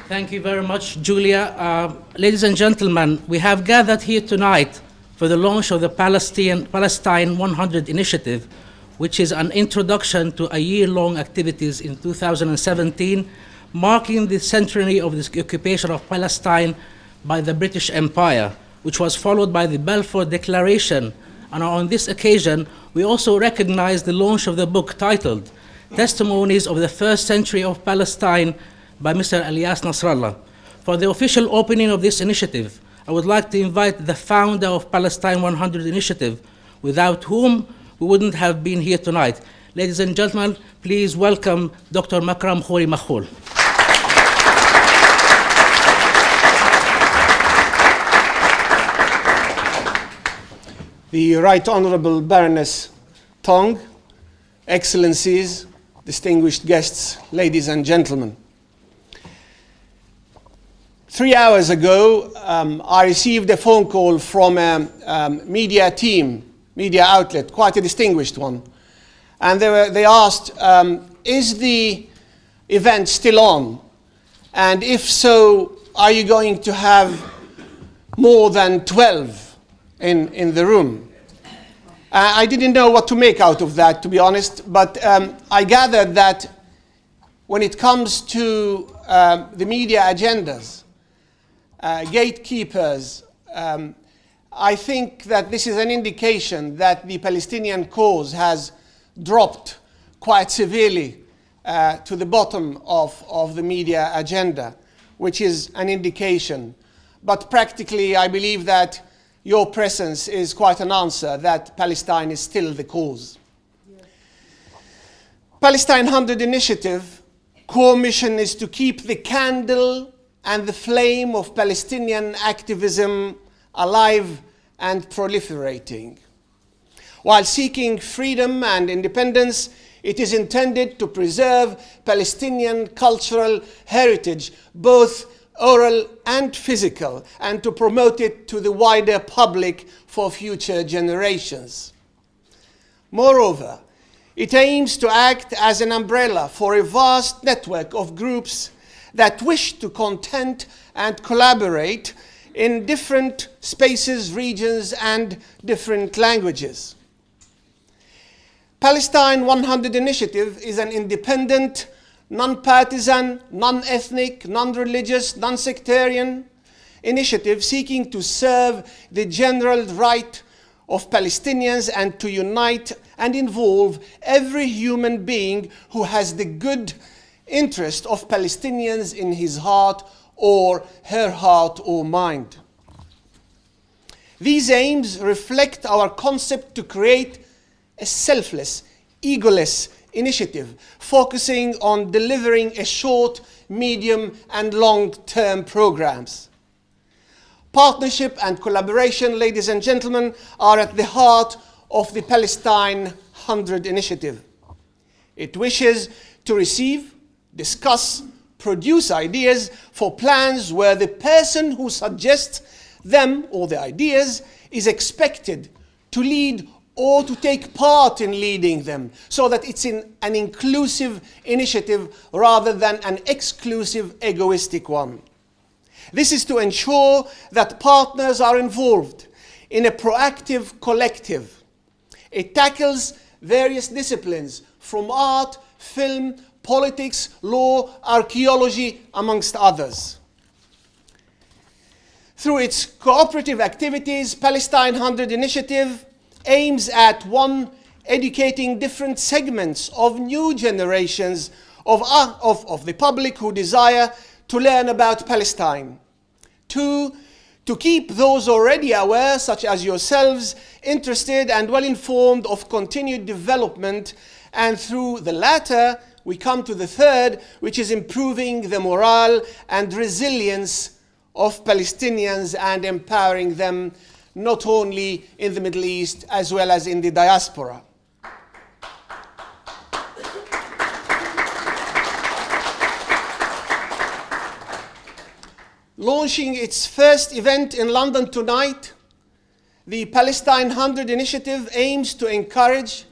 Thank you very much, Julia. Ladies and gentlemen, we have gathered here tonight for the launch of the Palestine 100 initiative, which is an introduction to a year-long activities in 2017, marking the centenary of the occupation of Palestine by the British Empire, which was followed by the Balfour Declaration. And on this occasion, we also recognize the launch of the book titled Testimonies of the First Century of Palestine by Mr. Elias Nasrallah. For the official opening of this initiative, I would like to invite the founder of Palestine 100 Initiative, without whom we wouldn't have been here tonight. Ladies and gentlemen, please welcome Dr. Makram Khoury-Machool. The Right Honourable Baroness Tong, Excellencies, distinguished guests, ladies and gentlemen. 3 hours ago, I received a phone call from a media team, media outlet, quite a distinguished one. And they asked, is the event still on? And if so, are you going to have more than 12 in the room? I didn't know what to make out of that, to be honest, but I gathered that when it comes to the media agendas, gatekeepers, I think that this is an indication that the Palestinian cause has dropped quite severely to the bottom of the media agenda, which is an indication. But practically, I believe that your presence is quite an answer that Palestine is still the cause. Yeah. Palestine 100 Initiative core mission is to keep the candle and the flame of Palestinian activism alive and proliferating. While seeking freedom and independence, it is intended to preserve Palestinian cultural heritage, both oral and physical, and to promote it to the wider public for future generations. Moreover, it aims to act as an umbrella for a vast network of groups that wish to contend and collaborate in different spaces, regions, and different languages. Palestine 100 Initiative is an independent, non-partisan, non-ethnic, non-religious, non-sectarian initiative seeking to serve the general right of Palestinians and to unite and involve every human being who has the good interest of Palestinians in his heart or her heart or mind. These aims reflect our concept to create a selfless, egoless initiative focusing on delivering a short, medium, and long-term programs. Partnership and collaboration, ladies and gentlemen, are at the heart of the Palestine 100 initiative. It wishes to receive, discuss, produce ideas for plans where the person who suggests them or the ideas is expected to lead or to take part in leading them, so that it's an inclusive initiative rather than an exclusive, egoistic one. This is to ensure that partners are involved in a proactive collective. It tackles various disciplines from art, film, politics, law, archaeology, amongst others. Through its cooperative activities, Palestine 100 Initiative aims at 1, educating different segments of new generations of the public who desire to learn about Palestine. 2, to keep those already aware, such as yourselves, interested and well informed of continued development. And through the latter, we come to the 3rd, which is improving the morale and resilience of Palestinians and empowering them not only in the Middle East as well as in the diaspora. Launching its first event in London tonight, the Palestine 100 Initiative aims to encourage,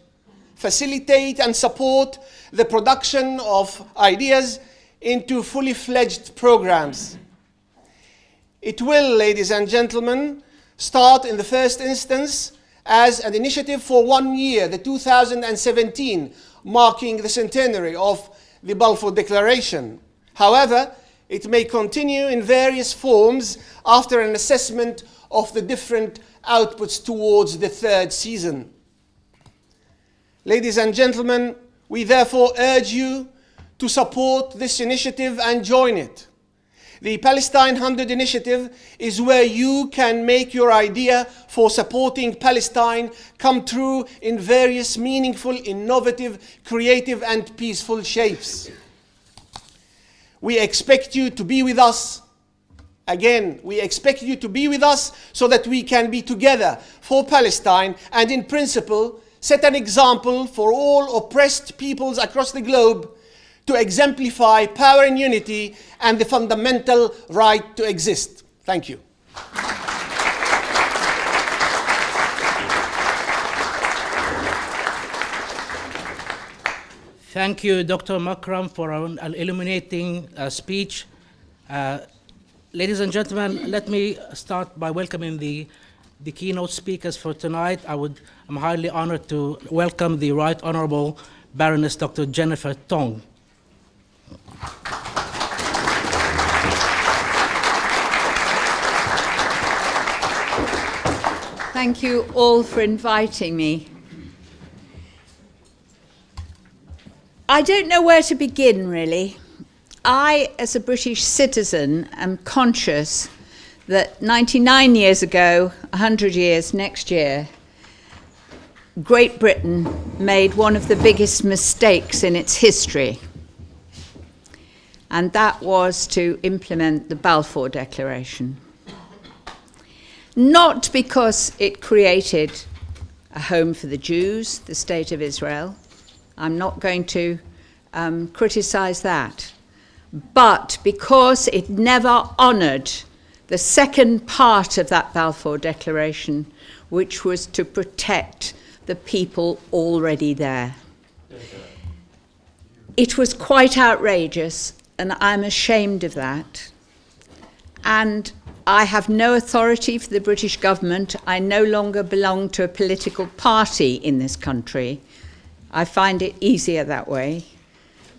facilitate and support the production of ideas into fully fledged programs. It will, ladies and gentlemen, start in the first instance as an initiative for 1 year, the 2017, marking the centenary of the Balfour Declaration. However, it may continue in various forms after an assessment of the different outputs towards the 3rd season. Ladies and gentlemen, we therefore urge you to support this initiative and join it. The Palestine 100 Initiative is where you can make your idea for supporting Palestine come true in various meaningful, innovative, creative and peaceful shapes. We expect you to be with us. Again, we expect you to be with us so that we can be together for Palestine and in principle set an example for all oppressed peoples across the globe to exemplify power and unity and the fundamental right to exist. Thank you. Thank you, Dr. Makram, for an illuminating speech. Ladies and gentlemen, let me start by welcoming the keynote speakers for tonight. I'm highly honored to welcome the Right Honorable Baroness Dr. Jennifer Tong. Thank you all for inviting me. I don't know where to begin, really. I, as a British citizen, am conscious that 99 years ago, 100 years next year, Great Britain made one of the biggest mistakes in its history, and that was to implement the Balfour Declaration. Not because it created a home for the Jews, the State of Israel. I'm not going to criticize that. But because it never honored the second part of that Balfour Declaration, which was to protect the people already there. It was quite outrageous, and I'm ashamed of that. And I have no authority for the British government. I no longer belong to a political party in this country. I find it easier that way.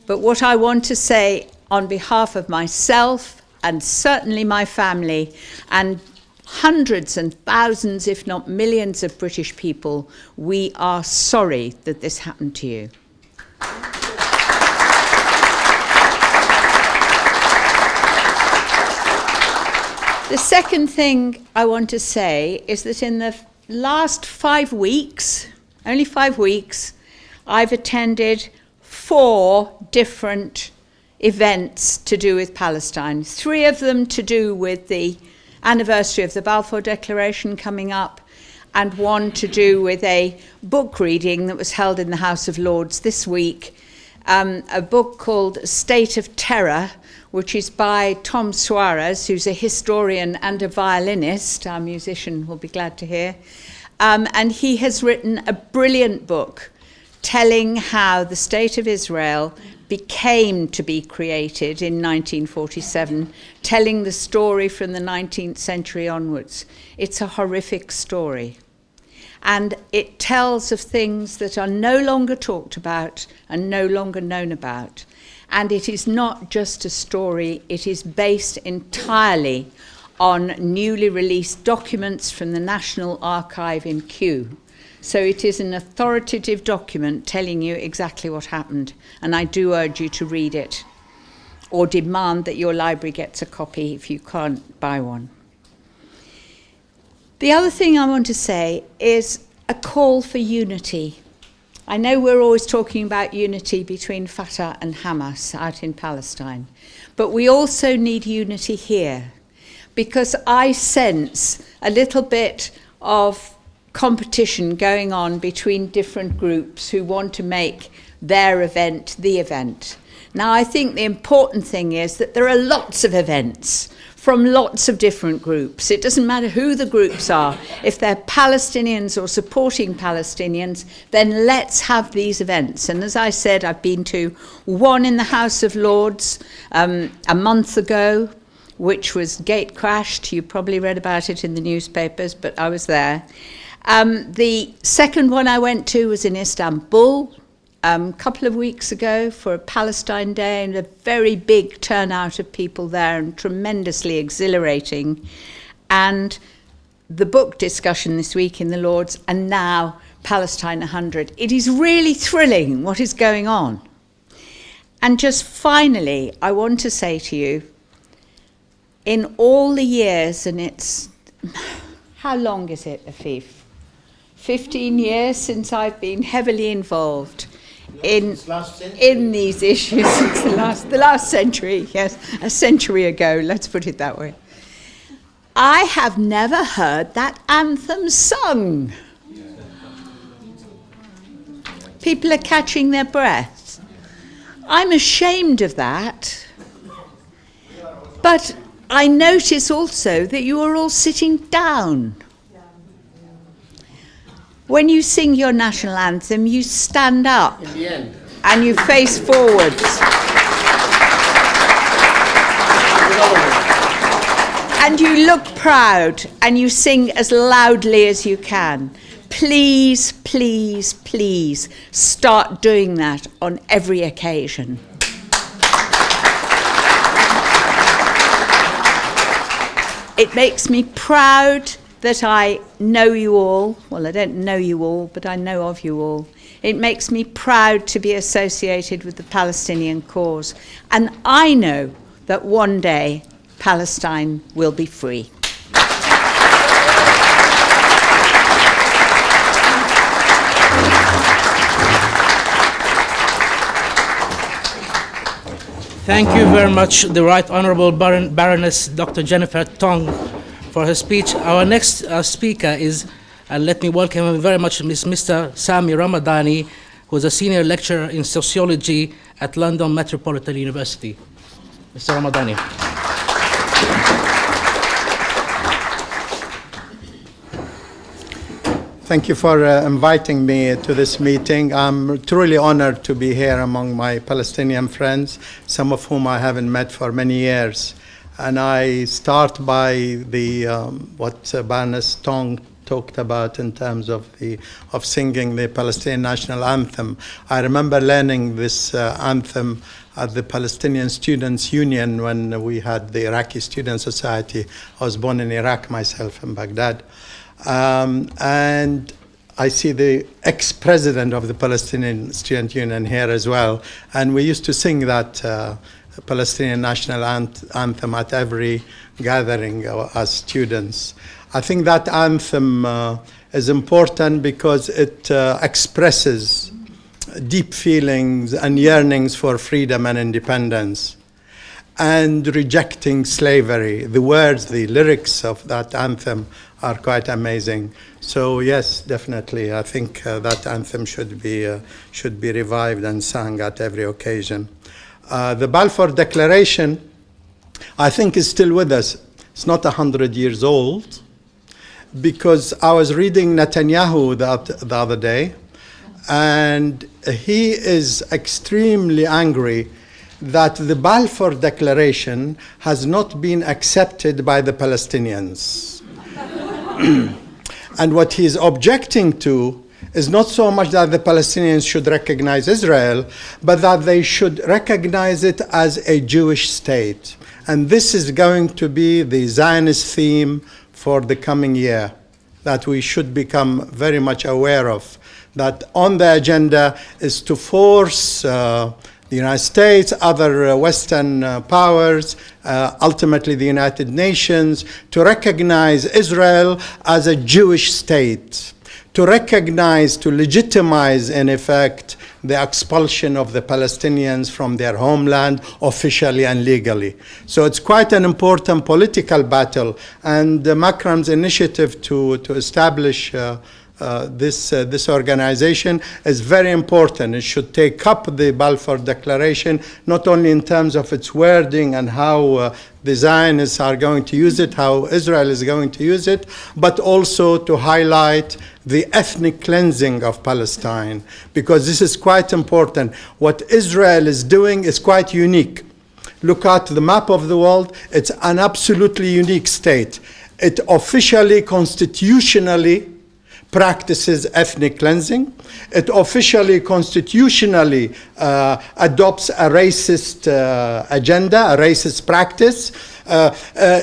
But what I want to say on behalf of myself and certainly my family and hundreds and thousands, if not millions of British people, we are sorry that this happened to you. The second thing I want to say is that in the last 5 weeks, only 5 weeks, I've attended 4 different events to do with Palestine. 3 of them to do with the anniversary of the Balfour Declaration coming up, and 1 to do with a book reading that was held in the House of Lords this week, a book called State of Terror, which is by Tom Suarez, who's a historian and a violinist. Our musician will be glad to hear. And he has written a brilliant book telling how the State of Israel became to be created in 1947, telling the story from the 19th century onwards. It's a horrific story. And it tells of things that are no longer talked about and no longer known about. And it is not just a story, it is based entirely on newly released documents from the National Archive in Kew. So it is an authoritative document telling you exactly what happened. And I do urge you to read it, or demand that your library gets a copy if you can't buy one. The other thing I want to say is a call for unity. I know we're always talking about unity between Fatah and Hamas out in Palestine, but we also need unity here, because I sense a little bit of competition going on between different groups who want to make their event the event. Now, I think the important thing is that there are lots of events from lots of different groups. It doesn't matter who the groups are. If they're Palestinians or supporting Palestinians, then let's have these events. And as I said, I've been to one in the House of Lords a month ago, which was gate crashed. You probably read about it in the newspapers, but I was there. The second one I went to was in Istanbul a couple of weeks ago for a Palestine Day, and a very big turnout of people there and tremendously exhilarating. And the book discussion this week in the Lords, and now Palestine 100. It is really thrilling what is going on. And just finally, I want to say to you, in all the years, and it's, how long is it, Afif? 15 years since I've been heavily involved in these issues. Since the last century, yes, a century ago, let's put it that way. I have never heard that anthem sung. People are catching their breath. I'm ashamed of that. But I notice also that you are all sitting down. When you sing your national anthem, you stand up and you face forwards. And you look proud and you sing as loudly as you can. Please, please, please start doing that on every occasion. It makes me proud that I know you all. Well, I don't know you all, but I know of you all. It makes me proud to be associated with the Palestinian cause. And I know that one day Palestine will be free. Thank you very much, the Right Honourable Baroness Dr. Jennifer Tong, for her speech. Our next speaker is, let me welcome him very much, Mr. Sami Ramadani, who is a senior lecturer in sociology at London Metropolitan University. Mr. Ramadani. Thank you for inviting me to this meeting. I'm truly honored to be here among my Palestinian friends, some of whom I haven't met for many years. And I start by the what Baroness Tong talked about in terms of singing the Palestinian national anthem. I remember learning this anthem at the Palestinian Students' Union when we had the Iraqi Student Society. I was born in Iraq myself, in Baghdad. And I see the ex-president of the Palestinian Student Union here as well. And we used to sing that Palestinian national anthem at every gathering as students. I think that anthem is important because it expresses deep feelings and yearnings for freedom and independence, and rejecting slavery. The words, the lyrics of that anthem are quite amazing. So yes, definitely, I think that anthem should be revived and sung at every occasion. The Balfour Declaration, I think, is still with us. It's not 100 years old, because I was reading Netanyahu the other day, and he is extremely angry that the Balfour Declaration has not been accepted by the Palestinians. And what he's objecting to is not so much that the Palestinians should recognize Israel, but that they should recognize it as a Jewish state. And this is going to be the Zionist theme for the coming year, that we should become very much aware of. That on the agenda is to force the United States, other Western powers, ultimately the United Nations, to recognize Israel as a Jewish state, to recognize, to legitimize, in effect, the expulsion of the Palestinians from their homeland officially and legally. So it's quite an important political battle, and Macron's initiative to establish this organization is very important. It should take up the Balfour Declaration, not only in terms of its wording and how the Zionists are going to use it, how Israel is going to use it, but also to highlight the ethnic cleansing of Palestine, because this is quite important. What Israel is doing is quite unique. Look at the map of the world. It's an absolutely unique state. It officially, constitutionally, practices ethnic cleansing. It officially, constitutionally adopts a racist agenda, a racist practice.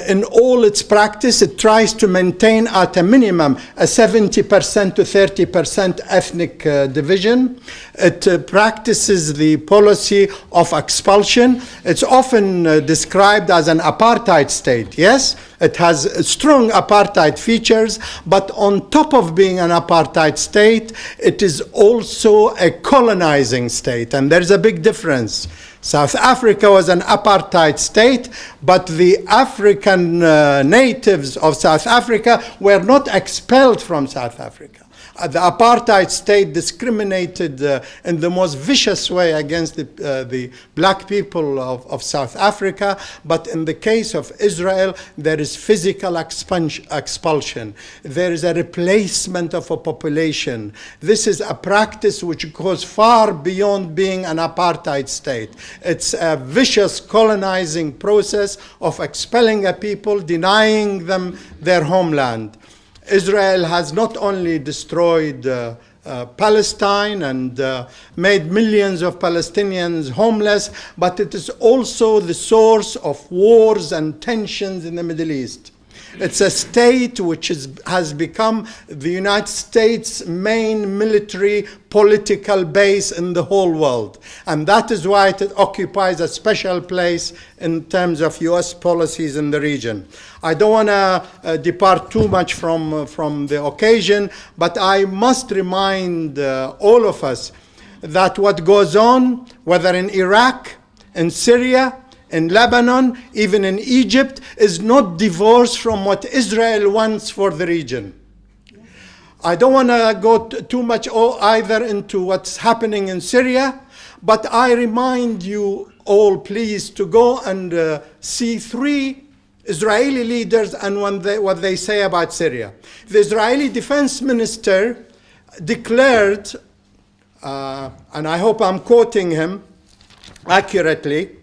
In all its practice, it tries to maintain at a minimum a 70% to 30% ethnic division. It practices the policy of expulsion. It's often described as an apartheid state. Yes, it has strong apartheid features, but on top of being an apartheid state, it is also a colonizing state, and there's a big difference. South Africa was an apartheid state, but the African natives of South Africa were not expelled from South Africa. The apartheid state discriminated in the most vicious way against the black people of South Africa, but in the case of Israel, there is physical expulsion. There is a replacement of a population. This is a practice which goes far beyond being an apartheid state. It's a vicious colonizing process of expelling a people, denying them their homeland. Israel has not only destroyed Palestine and made millions of Palestinians homeless, but it is also the source of wars and tensions in the Middle East. It's a state which has become the United States' main military political base in the whole world. And that is why it occupies a special place in terms of US policies in the region. I don't want to depart too much from the occasion, but I must remind all of us that what goes on, whether in Iraq, in Syria, in Lebanon, even in Egypt, is not divorced from what Israel wants for the region. I don't want to go too much either into what's happening in Syria, but I remind you all, please, to go and see 3 Israeli leaders and what they say about Syria. The Israeli defense minister declared, and I hope I'm quoting him accurately,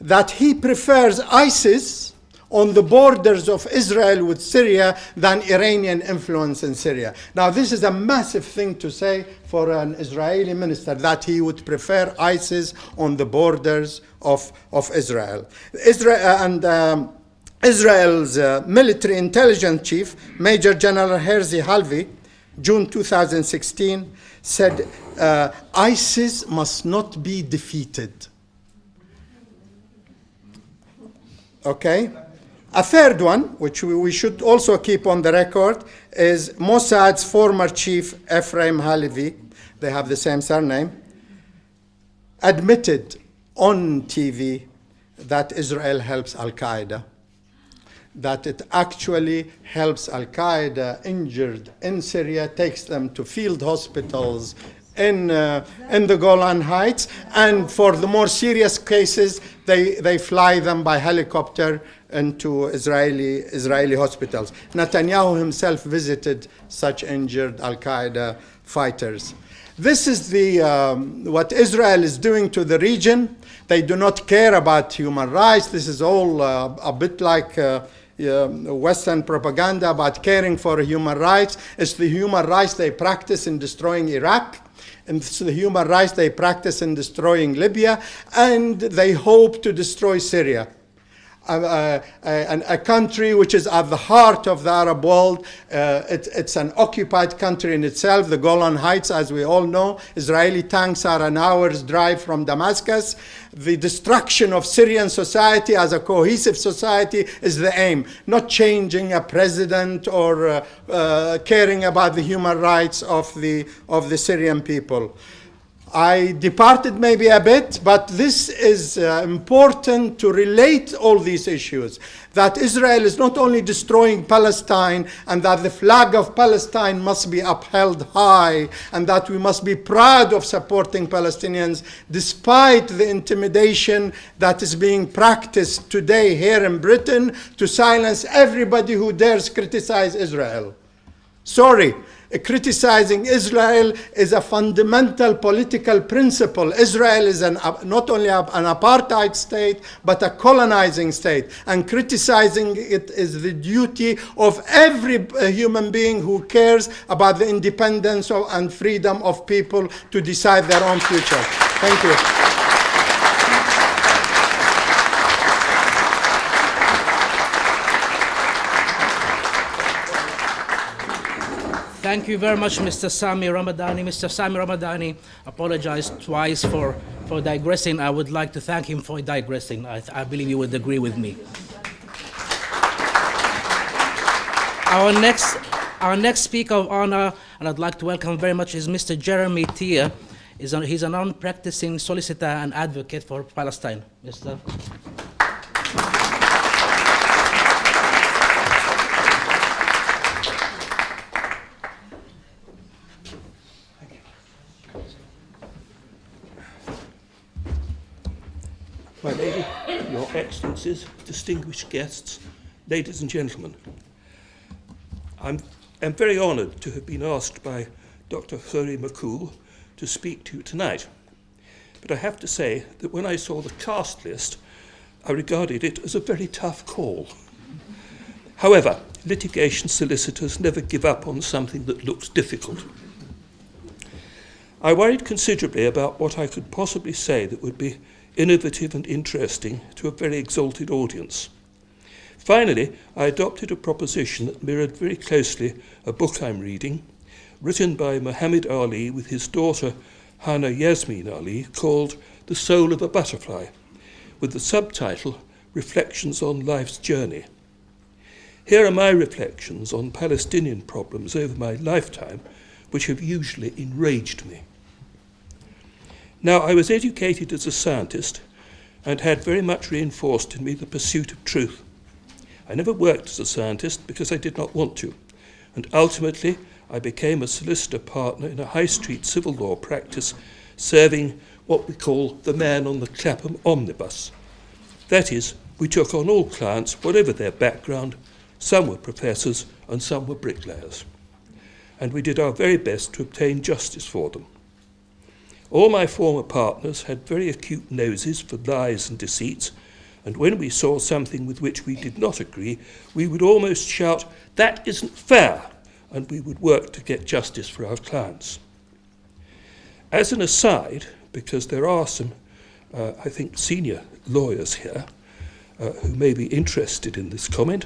that he prefers ISIS on the borders of Israel with Syria than Iranian influence in Syria. Now, this is a massive thing to say for an Israeli minister, that he would prefer ISIS on the borders of Israel. Israel's military intelligence chief, Major General Herzi Halvi, June 2016, said ISIS must not be defeated. Okay? A third one, which we should also keep on the record, is Mossad's former chief, Ephraim Halevi, they have the same surname, admitted on TV that Israel helps Al-Qaeda, that it actually helps Al-Qaeda injured in Syria, takes them to field hospitals in the Golan Heights, and for the more serious cases, they fly them by helicopter into Israeli hospitals. Netanyahu himself visited such injured Al-Qaeda fighters. This is what Israel is doing to the region. They do not care about human rights. This is all a bit like Western propaganda about caring for human rights. It's the human rights they practice in destroying Iraq, and it's the human rights they practice in destroying Libya, and they hope to destroy Syria. A country which is at the heart of the Arab world. It's an occupied country in itself, the Golan Heights, as we all know. Israeli tanks are an hour's drive from Damascus. The destruction of Syrian society as a cohesive society is the aim, not changing a president or caring about the human rights of the Syrian people. I departed maybe a bit, but this is important to relate all these issues, that Israel is not only destroying Palestine, and that the flag of Palestine must be upheld high, and that we must be proud of supporting Palestinians despite the intimidation that is being practiced today here in Britain to silence everybody who dares criticize Israel. Sorry. Criticizing Israel is a fundamental political principle. Israel is not only an apartheid state, but a colonizing state. And criticizing it is the duty of every human being who cares about the independence and freedom of people to decide their own future. Thank you. Thank you very much, Mr. Sami Ramadani. Mr. Sami Ramadani apologized twice for digressing. I would like to thank him for digressing. I believe you would agree with me. Our next speaker of honor, and I'd like to welcome very much, is Mr. Jeremy Tia. He's a non-practicing solicitor and advocate for Palestine. Mr. My Lady, Your Excellencies, distinguished guests, ladies and gentlemen, I'm very honoured to have been asked by Dr. Khoury-Machool to speak to you tonight. But I have to say that when I saw the cast list, I regarded it as a very tough call. However, litigation solicitors never give up on something that looks difficult. I worried considerably about what I could possibly say that would be innovative and interesting to a very exalted audience. Finally, I adopted a proposition that mirrored very closely a book I'm reading, written by Muhammad Ali with his daughter Hana Yasmin Ali, called The Soul of a Butterfly, with the subtitle Reflections on Life's Journey. Here are my reflections on Palestinian problems over my lifetime, which have usually enraged me. Now, I was educated as a scientist and had very much reinforced in me the pursuit of truth. I never worked as a scientist because I did not want to, and ultimately I became a solicitor partner in a high street civil law practice serving what we call the man on the Clapham omnibus. That is, we took on all clients, whatever their background. Some were professors and some were bricklayers. And we did our very best to obtain justice for them. All my former partners had very acute noses for lies and deceits, and when we saw something with which we did not agree, we would almost shout, "That isn't fair," and we would work to get justice for our clients. As an aside, because there are some, I think, senior lawyers here who may be interested in this comment,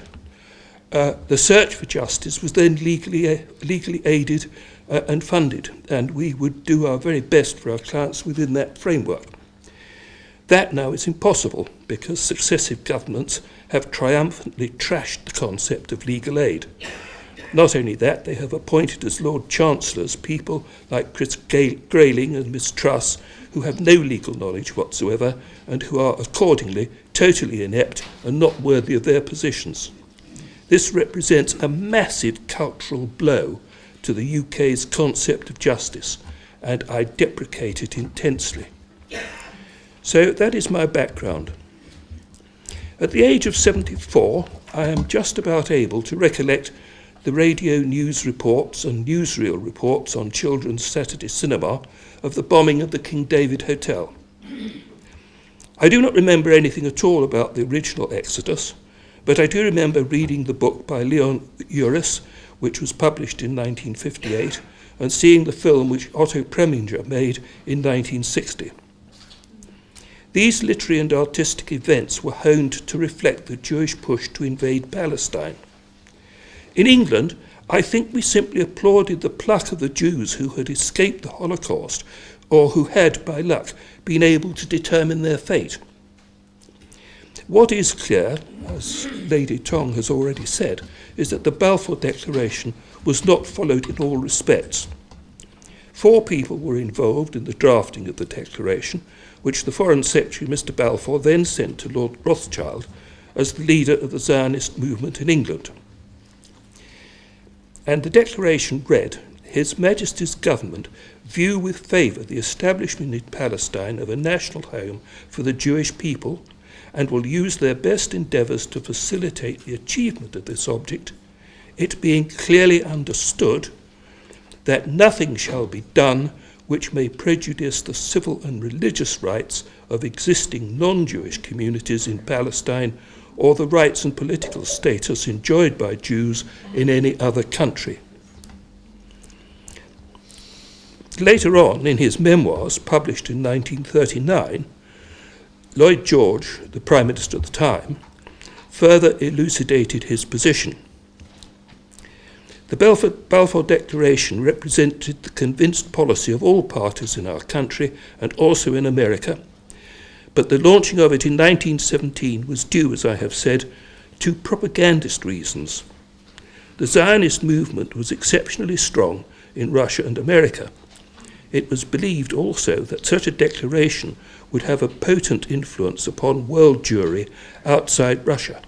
the search for justice was then legally aided and funded, and we would do our very best for our clients within that framework. That now is impossible because successive governments have triumphantly trashed the concept of legal aid. Not only that, they have appointed as Lord Chancellors people like Chris Grayling and Miss Truss, who have no legal knowledge whatsoever and who are accordingly totally inept and not worthy of their positions. This represents a massive cultural blow to the UK's concept of justice, and I deprecate it intensely. So that is my background. At the age of 74, I am just about able to recollect the radio news reports and newsreel reports on children's Saturday cinema of the bombing of the King David Hotel. I do not remember anything at all about the original Exodus, but I do remember reading the book by Leon Uris, which was published in 1958, and seeing the film which Otto Preminger made in 1960. These literary and artistic events were honed to reflect the Jewish push to invade Palestine. In England, I think we simply applauded the pluck of the Jews who had escaped the Holocaust, or who had, by luck, been able to determine their fate. What is clear, as Lady Tong has already said, is that the Balfour Declaration was not followed in all respects. 4 people were involved in the drafting of the Declaration, which the Foreign Secretary, Mr. Balfour, then sent to Lord Rothschild as the leader of the Zionist movement in England. And the declaration read, His Majesty's government view with favour the establishment in Palestine of a national home for the Jewish people and will use their best endeavours to facilitate the achievement of this object, it being clearly understood that nothing shall be done which may prejudice the civil and religious rights of existing non-Jewish communities in Palestine or the rights and political status enjoyed by Jews in any other country. Later on, in his memoirs, published in 1939, Lloyd George, the Prime Minister at the time, further elucidated his position. The Balfour Declaration represented the convinced policy of all parties in our country and also in America, but the launching of it in 1917 was due, as I have said, to propagandist reasons. The Zionist movement was exceptionally strong in Russia and America. It was believed also that such a declaration would have a potent influence upon world Jewry outside Russia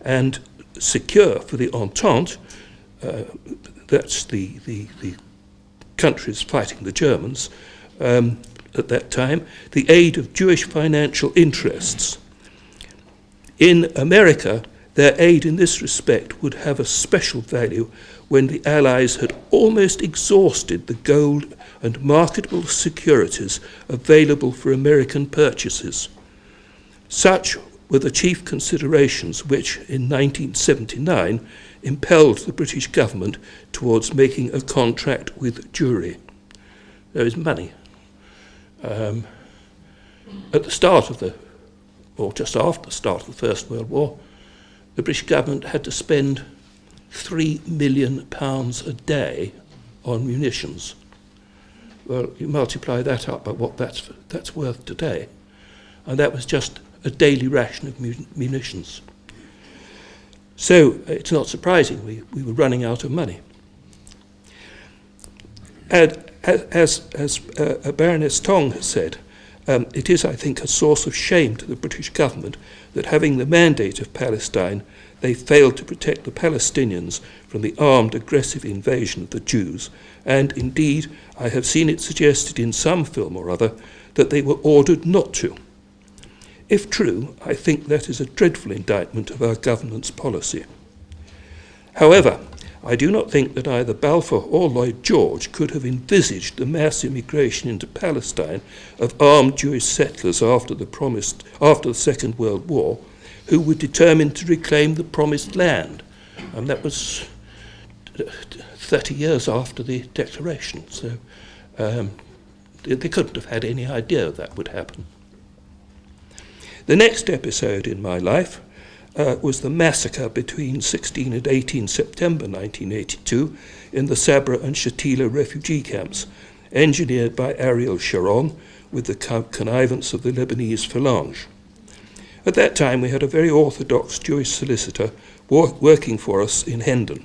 and secure for the Entente, that's the countries fighting the Germans at that time, the aid of Jewish financial interests. In America, their aid in this respect would have a special value when the Allies had almost exhausted the gold and marketable securities available for American purchases. Such were the chief considerations which, in 1979, impelled the British government towards making a contract with Jewry. There is money. At the start of or just after the start of the First World War, the British government had to spend £3 million a day on munitions. Well, you multiply that up by what that's worth today, and that was just a daily ration of munitions. So it's not surprising we were running out of money. And as Baroness Tong has said, it is, I think, a source of shame to the British government that, having the mandate of Palestine, they failed to protect the Palestinians from the armed, aggressive invasion of the Jews. And indeed, I have seen it suggested in some film or other that they were ordered not to. If true, I think that is a dreadful indictment of our government's policy. However, I do not think that either Balfour or Lloyd George could have envisaged the mass immigration into Palestine of armed Jewish settlers after the Second World War, who were determined to reclaim the promised land. And that was 30 years after the declaration, so they couldn't have had any idea that would happen. The next episode in my life was the massacre between 16 and 18 September 1982 in the Sabra and Shatila refugee camps, engineered by Ariel Sharon with the connivance of the Lebanese Phalange. At that time, we had a very orthodox Jewish solicitor working for us in Hendon.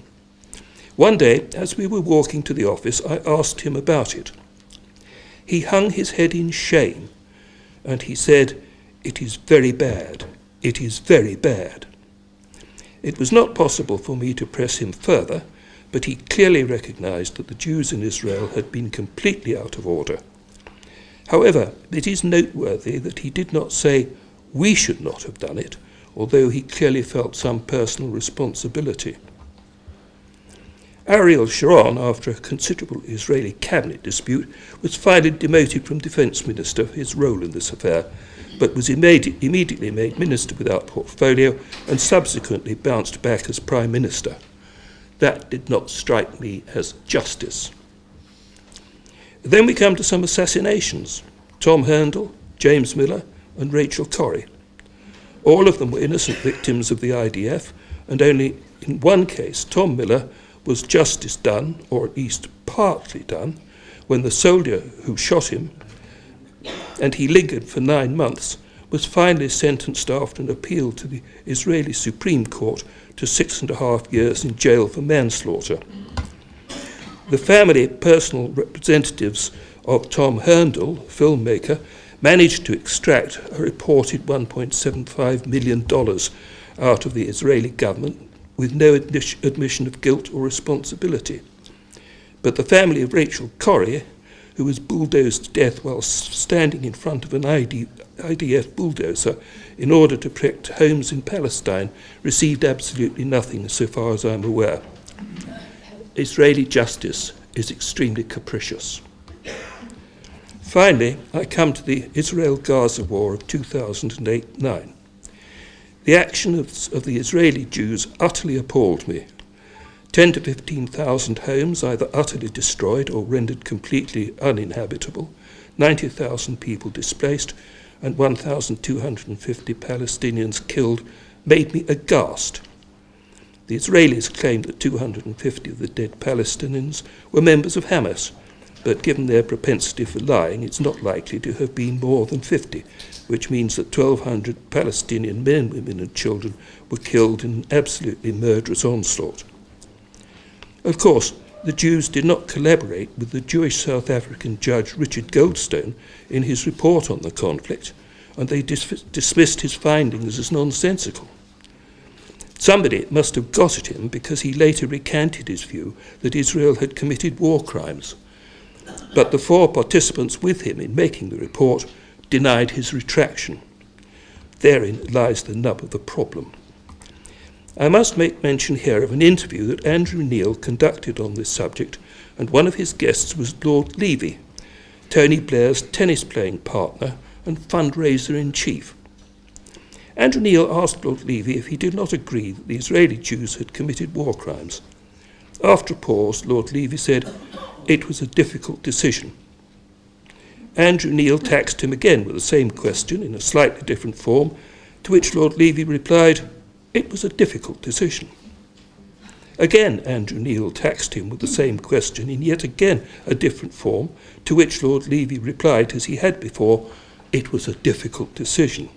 One day, as we were walking to the office, I asked him about it. He hung his head in shame, and he said, "It is very bad. It is very bad." It was not possible for me to press him further, but he clearly recognized that the Jews in Israel had been completely out of order. However, it is noteworthy that he did not say, "We should not have done it," although he clearly felt some personal responsibility. Ariel Sharon, after a considerable Israeli cabinet dispute, was finally demoted from defence minister for his role in this affair, but was immediately made minister without portfolio and subsequently bounced back as prime minister. That did not strike me as justice. Then we come to some assassinations: Tom Handel, James Miller, and Rachel Corrie. All of them were innocent victims of the IDF, and only in one case, Tom Miller, was justice done, or at least partly done, when the soldier who shot him, and he lingered for 9 months, was finally sentenced after an appeal to the Israeli Supreme Court to 6.5 years in jail for manslaughter. The family personal representatives of Tom Handel, filmmaker, managed to extract a reported $1.75 million out of the Israeli government with no admission of guilt or responsibility. But the family of Rachel Corrie, who was bulldozed to death while standing in front of an IDF bulldozer in order to protect homes in Palestine, received absolutely nothing so far as I'm aware. Israeli justice is extremely capricious. Finally, I come to the Israel-Gaza war of 2008-9. The action of the Israeli Jews utterly appalled me. 10 to 15,000 homes either utterly destroyed or rendered completely uninhabitable, 90,000 people displaced, and 1,250 Palestinians killed made me aghast. The Israelis claimed that 250 of the dead Palestinians were members of Hamas, but given their propensity for lying, it's not likely to have been more than 50, which means that 1,200 Palestinian men, women and children were killed in an absolutely murderous onslaught. Of course, the Jews did not collaborate with the Jewish South African judge Richard Goldstone in his report on the conflict, and they dismissed his findings as nonsensical. Somebody must have got at him, because he later recanted his view that Israel had committed war crimes. But the 4 participants with him in making the report denied his retraction. Therein lies the nub of the problem. I must make mention here of an interview that Andrew Neil conducted on this subject, and one of his guests was Lord Levy, Tony Blair's tennis-playing partner and fundraiser-in-chief. Andrew Neil asked Lord Levy if he did not agree that the Israeli Jews had committed war crimes. After a pause, Lord Levy said, "It was a difficult decision." Andrew Neil taxed him again with the same question in a slightly different form, to which Lord Levy replied, "It was a difficult decision." Again, Andrew Neil taxed him with the same question in yet again a different form, to which Lord Levy replied, as he had before, "It was a difficult decision."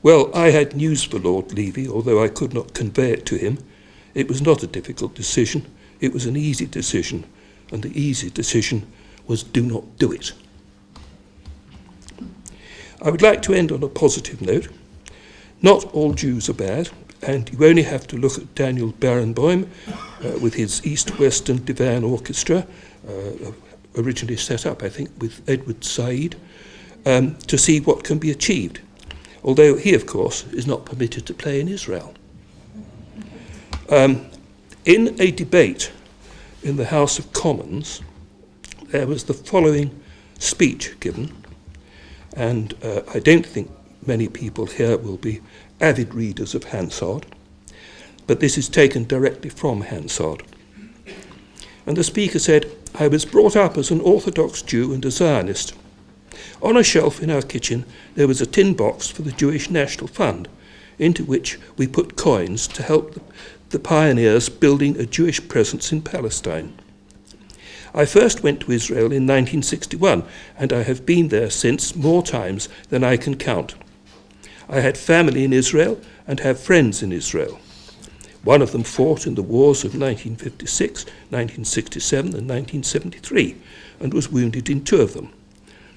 Well, I had news for Lord Levy, although I could not convey it to him. It was not a difficult decision, it was an easy decision, and the easy decision was do not do it. I would like to end on a positive note. Not all Jews are bad, and you only have to look at Daniel Barenboim with his East-Western Divan Orchestra, originally set up, I think, with Edward Said, to see what can be achieved, although he, of course, is not permitted to play in Israel. In a debate in the House of Commons, there was the following speech given, and I don't think many people here will be avid readers of Hansard, but this is taken directly from Hansard. And the speaker said, "I was brought up as an Orthodox Jew and a Zionist. On a shelf in our kitchen there was a tin box for the Jewish National Fund, into which we put coins to help the pioneers building a Jewish presence in Palestine. I first went to Israel in 1961, and I have been there since more times than I can count. I had family in Israel and have friends in Israel. One of them fought in the wars of 1956, 1967 and 1973 and was wounded in 2 of them.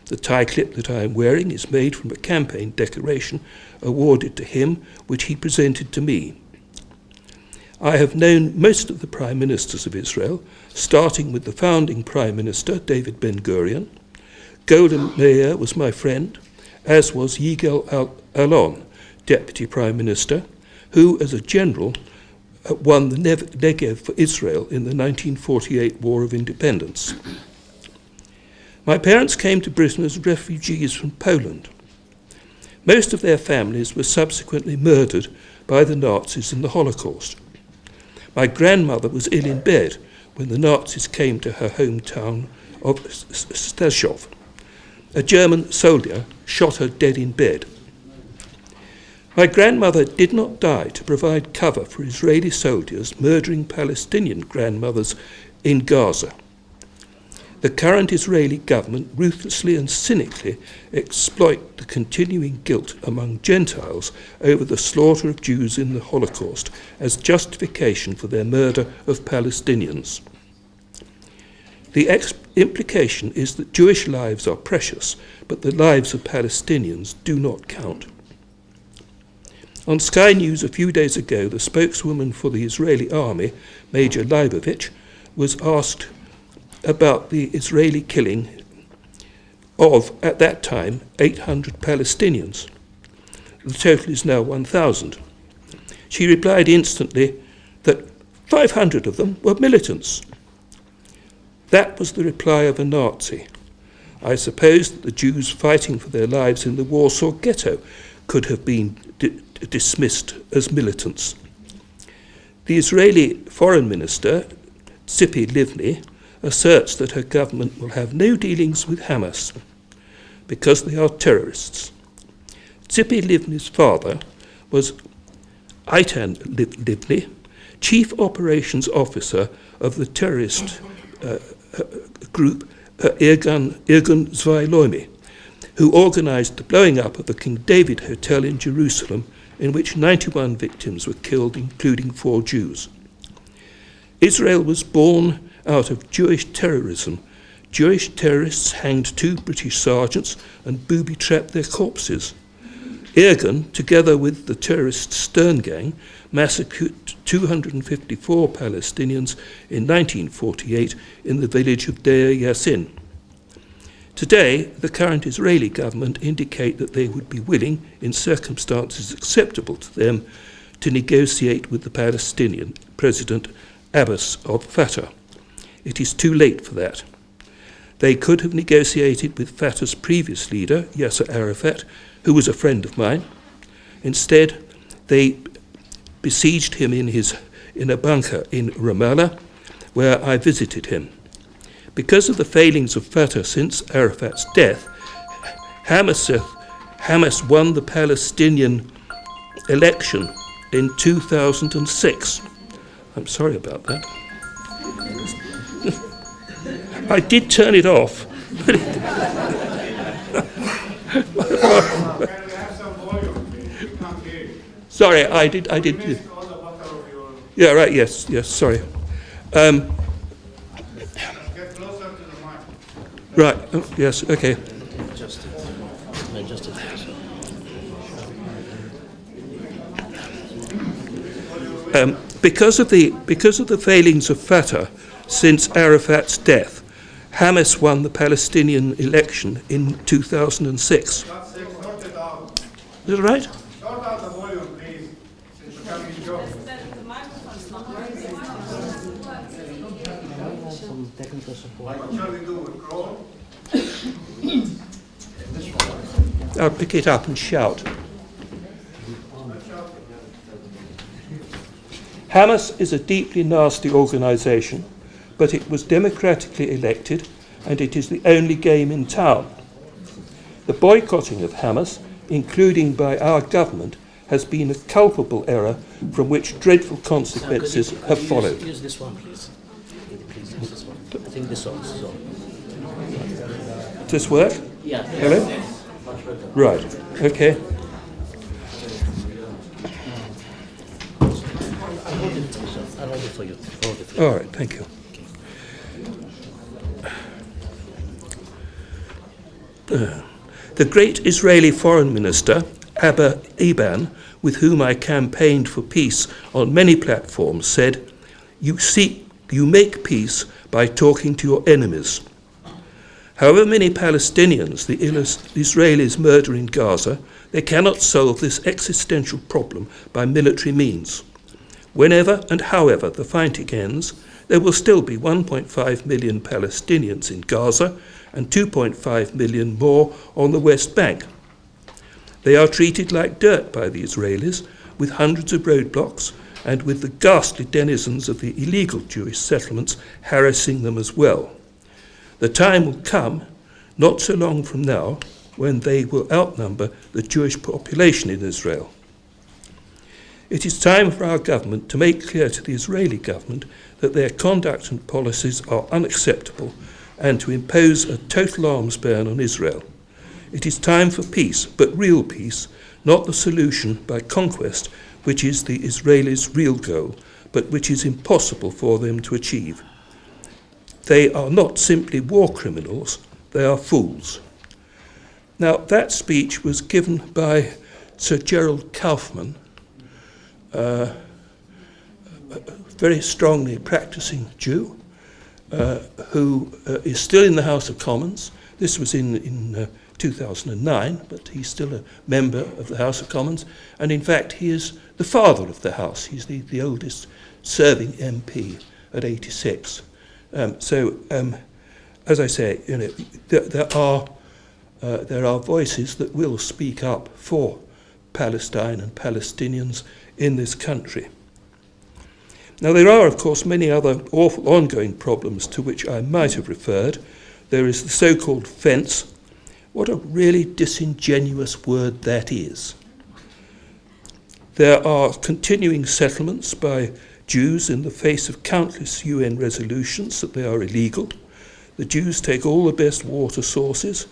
The tie clip that I am wearing is made from a campaign decoration awarded to him, which he presented to me. I have known most of the Prime Ministers of Israel, starting with the founding Prime Minister, David Ben-Gurion. Golda Meir was my friend, as was Yigal Allon, Deputy Prime Minister, who, as a general, won the Negev for Israel in the 1948 War of Independence. My parents came to Britain as refugees from Poland. Most of their families were subsequently murdered by the Nazis in the Holocaust. My grandmother was ill in bed when the Nazis came to her hometown of Stashov. A German soldier shot her dead in bed. My grandmother did not die to provide cover for Israeli soldiers murdering Palestinian grandmothers in Gaza. The current Israeli government ruthlessly and cynically exploit the continuing guilt among Gentiles over the slaughter of Jews in the Holocaust as justification for their murder of Palestinians. The implication is that Jewish lives are precious, but the lives of Palestinians do not count. On Sky News a few days ago, the spokeswoman for the Israeli army, Major Leibovich, was asked about the Israeli killing of, at that time, 800 Palestinians. The total is now 1,000. She replied instantly that 500 of them were militants. That was the reply of a Nazi. I suppose that the Jews fighting for their lives in the Warsaw Ghetto could have been dismissed as militants. The Israeli Foreign Minister, Tzipi Livni, asserts that her government will have no dealings with Hamas because they are terrorists. Tzipi Livni's father was Eitan Livni, Chief Operations Officer of the terrorist group Irgun Zvailomi, who organised the blowing up of the King David Hotel in Jerusalem, in which 91 victims were killed, including 4 Jews. Israel was born out of Jewish terrorism. Jewish terrorists hanged 2 British sergeants and booby-trapped their corpses. Irgun, together with the terrorist Stern Gang, massacred 254 Palestinians in 1948 in the village of Deir Yassin. Today, the current Israeli government indicate that they would be willing, in circumstances acceptable to them, to negotiate with the Palestinian President Abbas of Fatah. It is too late for that. They could have negotiated with Fatah's previous leader, Yasser Arafat, who was a friend of mine. Instead, they besieged him in a bunker in Ramallah, where I visited him. Because of the failings of Fatah since Arafat's death, Hamas won the Palestinian election in 2006. I'm sorry about that. I did turn it off. Sorry, I did. Yeah, right, yes, sorry. Right, yes, okay. Because of the failings of Fatah since Arafat's death, Hamas won the Palestinian election in 2006. Is that right? Sort out the volume, please, since you're coming to job. The microphone's not working. Some technical support. What shall we do with Chrome? I'll pick it up and shout. Hamas is a deeply nasty organisation, but it was democratically elected and it is the only game in town. The boycotting of Hamas, including by our government, has been a culpable error from which dreadful consequences have followed. Use this one, please. Please use this one. I think this one. Does this work? Yeah. Hello? Much better. Right, okay. I'll hold it for you. All right, thank you. The great Israeli foreign minister, Abba Eban, with whom I campaigned for peace on many platforms, said, you make peace by talking to your enemies. However many Palestinians the Israelis murder in Gaza, they cannot solve this existential problem by military means. Whenever and however the fighting ends, there will still be 1.5 million Palestinians in Gaza and 2.5 million more on the West Bank. They are treated like dirt by the Israelis, with hundreds of roadblocks and with the ghastly denizens of the illegal Jewish settlements harassing them as well. The time will come, not so long from now, when they will outnumber the Jewish population in Israel. It is time for our government to make clear to the Israeli government that their conduct and policies are unacceptable and to impose a total arms ban on Israel. It is time for peace, but real peace, not the solution by conquest, which is the Israelis' real goal, but which is impossible for them to achieve. They are not simply war criminals, they are fools. Now, that speech was given by Sir Gerald Kaufman, a very strongly practicing Jew, who is still in the House of Commons. This was in 2009, but he's still a member of the House of Commons, and in fact he is the father of the House. He's the oldest serving MP at 86. As I say, there are voices that will speak up for Palestine and Palestinians in this country. Now, there are, of course, many other awful ongoing problems to which I might have referred. There is the so-called fence. What a really disingenuous word that is. There are continuing settlements by Jews in the face of countless UN resolutions that they are illegal. The Jews take all the best water sources.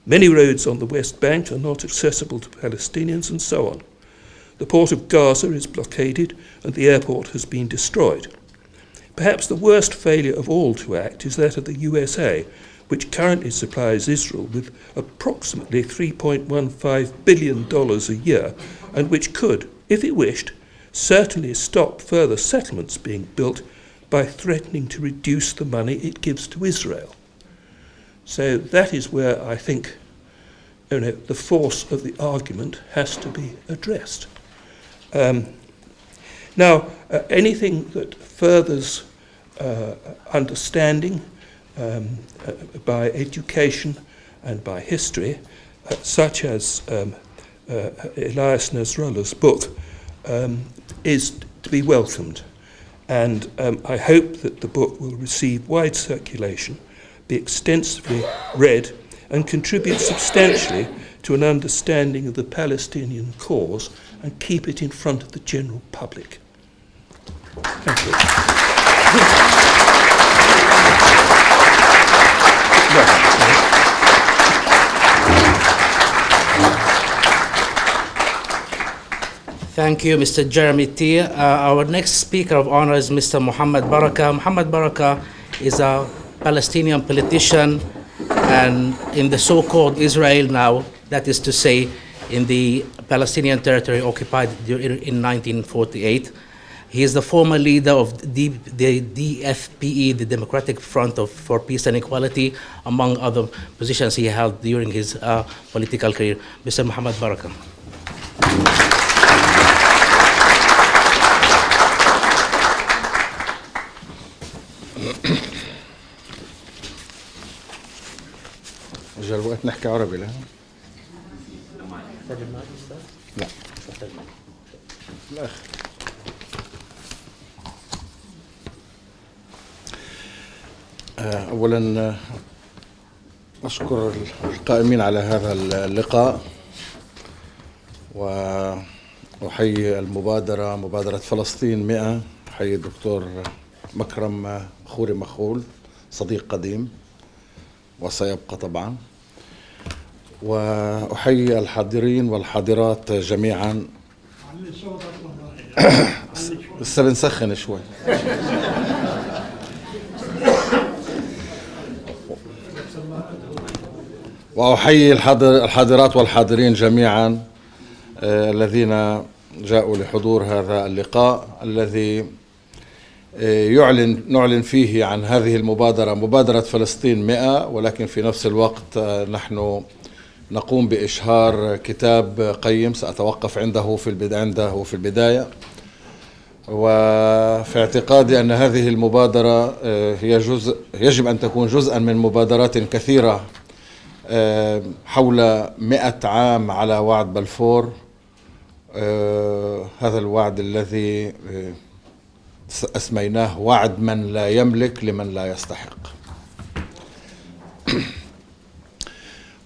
Many roads on the West Bank are not accessible to Palestinians, and so on. The port of Gaza is blockaded and the airport has been destroyed. Perhaps the worst failure of all to act is that of the USA, which currently supplies Israel with approximately $3.15 billion a year, and which could, if it wished, certainly stop further settlements being built by threatening to reduce the money it gives to Israel. So that is where I think the force of the argument has to be addressed. Anything that furthers understanding by education and by history, such as Elias Nasrallah's book, is to be welcomed. And I hope that the book will receive wide circulation, be extensively read, and contribute substantially to an understanding of the Palestinian cause and keep it in front of the general public. Thank you. Thank you, Mr. Jeremy T. Our next speaker of honor is Mr. Mohammed Baraka. Mohammed Baraka is a Palestinian politician and in the so-called Israel now, that is to say, in the Palestinian territory occupied in 1948. He is the former leader of the DFPE, the Democratic Front for Peace and Equality, among other positions he held during his political career. Mr. Mohammed Baraka. جا الوقت نحكي عربي لا؟ لا الأخ. أولا أشكر القائمين على هذا اللقاء وأحيي المبادرة مبادرة فلسطين 100. أحيي الدكتور مكرم خوري-مخول صديق قديم وسيبقى طبعا، وأحيي الحاضرين والحاضرات جميعا. لسه بنسخن شوي. وأحيي الحاضرات والحاضرين جميعا الذين جاءوا لحضور هذا اللقاء الذي نعلن فيه عن هذه المبادرة، مبادرة فلسطين 100، ولكن في نفس الوقت نحن نقوم بإشهار كتاب قيم سأتوقف عنده في البداية. وفي اعتقادي أن هذه المبادرة يجب أن تكون جزءا من مبادرات كثيرة حول 100 عام على وعد بلفور، هذا الوعد الذي أسميناه وعد من لا يملك لمن لا يستحق.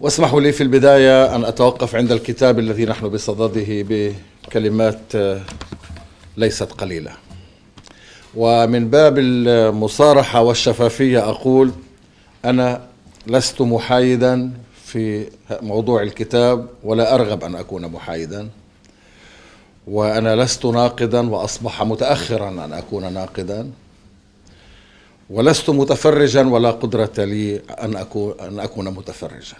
واسمحوا لي في البداية أن أتوقف عند الكتاب الذي نحن بصدده بكلمات ليست قليلة. ومن باب المصارحة والشفافية أقول أنا لست محايدا في موضوع الكتاب ولا أرغب أن أكون محايدا، وأنا لست ناقدا وأصبح متأخرا أن أكون ناقدا، ولست متفرجا ولا قدرة لي أن أكون متفرجا.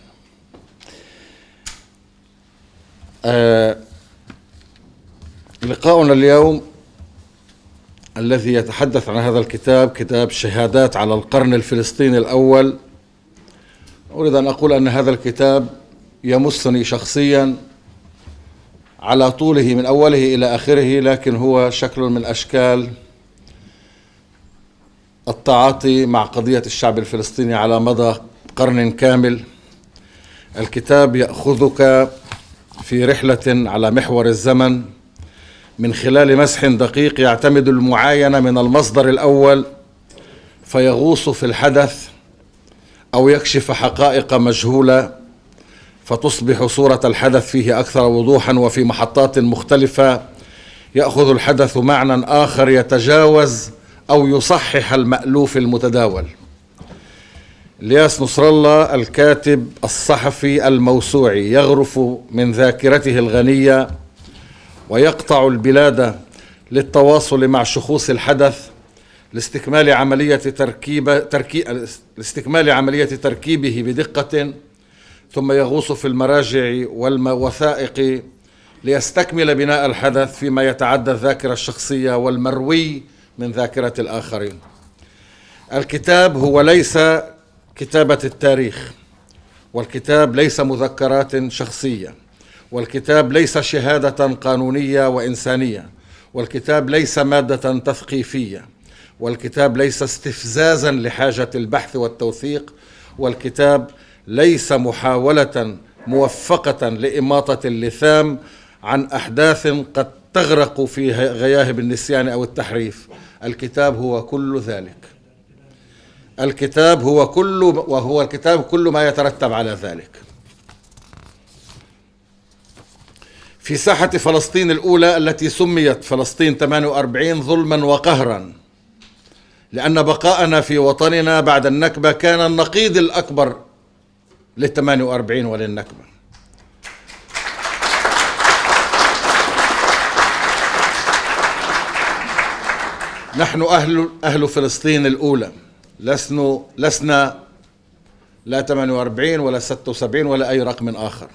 لقاؤنا اليوم الذي يتحدث عن هذا الكتاب، كتاب شهادات على القرن الفلسطيني الأول، أريد أن أقول أن هذا الكتاب يمسني شخصيا على طوله من أوله إلى آخره، لكن هو شكل من أشكال التعاطي مع قضية الشعب الفلسطيني على مدى قرن كامل. الكتاب يأخذك في رحلة على محور الزمن من خلال مسح دقيق يعتمد المعاينة من المصدر الأول فيغوص في الحدث أو يكشف حقائق مجهولة فتصبح صورة الحدث فيه أكثر وضوحا، وفي محطات مختلفة يأخذ الحدث معنى آخر يتجاوز أو يصحح المألوف المتداول. الياس نصرالله الكاتب الصحفي الموسوعي يغرف من ذاكرته الغنية ويقطع البلاد للتواصل مع شخوص الحدث لاستكمال عملية تركيبه بدقة، ثم يغوص في المراجع والوثائق ليستكمل بناء الحدث فيما يتعدى الذاكرة الشخصية والمروي من ذاكرة الآخرين. الكتاب هو ليس كتابة التاريخ، والكتاب ليس مذكرات شخصية، والكتاب ليس شهادة قانونية وإنسانية، والكتاب ليس مادة تثقيفية، والكتاب ليس استفزازا لحاجة البحث والتوثيق، والكتاب ليس محاولة موفقة لإماطة اللثام عن أحداث قد تغرق في غياهب النسيان أو التحريف. الكتاب هو كل ذلك. الكتاب هو الكتاب كل ما يترتب على ذلك. في ساحة فلسطين الأولى التي سميت فلسطين 48 ظلما وقهرا، لأن بقاءنا في وطننا بعد النكبة كان النقيض الأكبر لل48 وللنكبة. نحن أهل فلسطين الأولى، لسنا لا 48 ولا 76 ولا أي رقم آخر،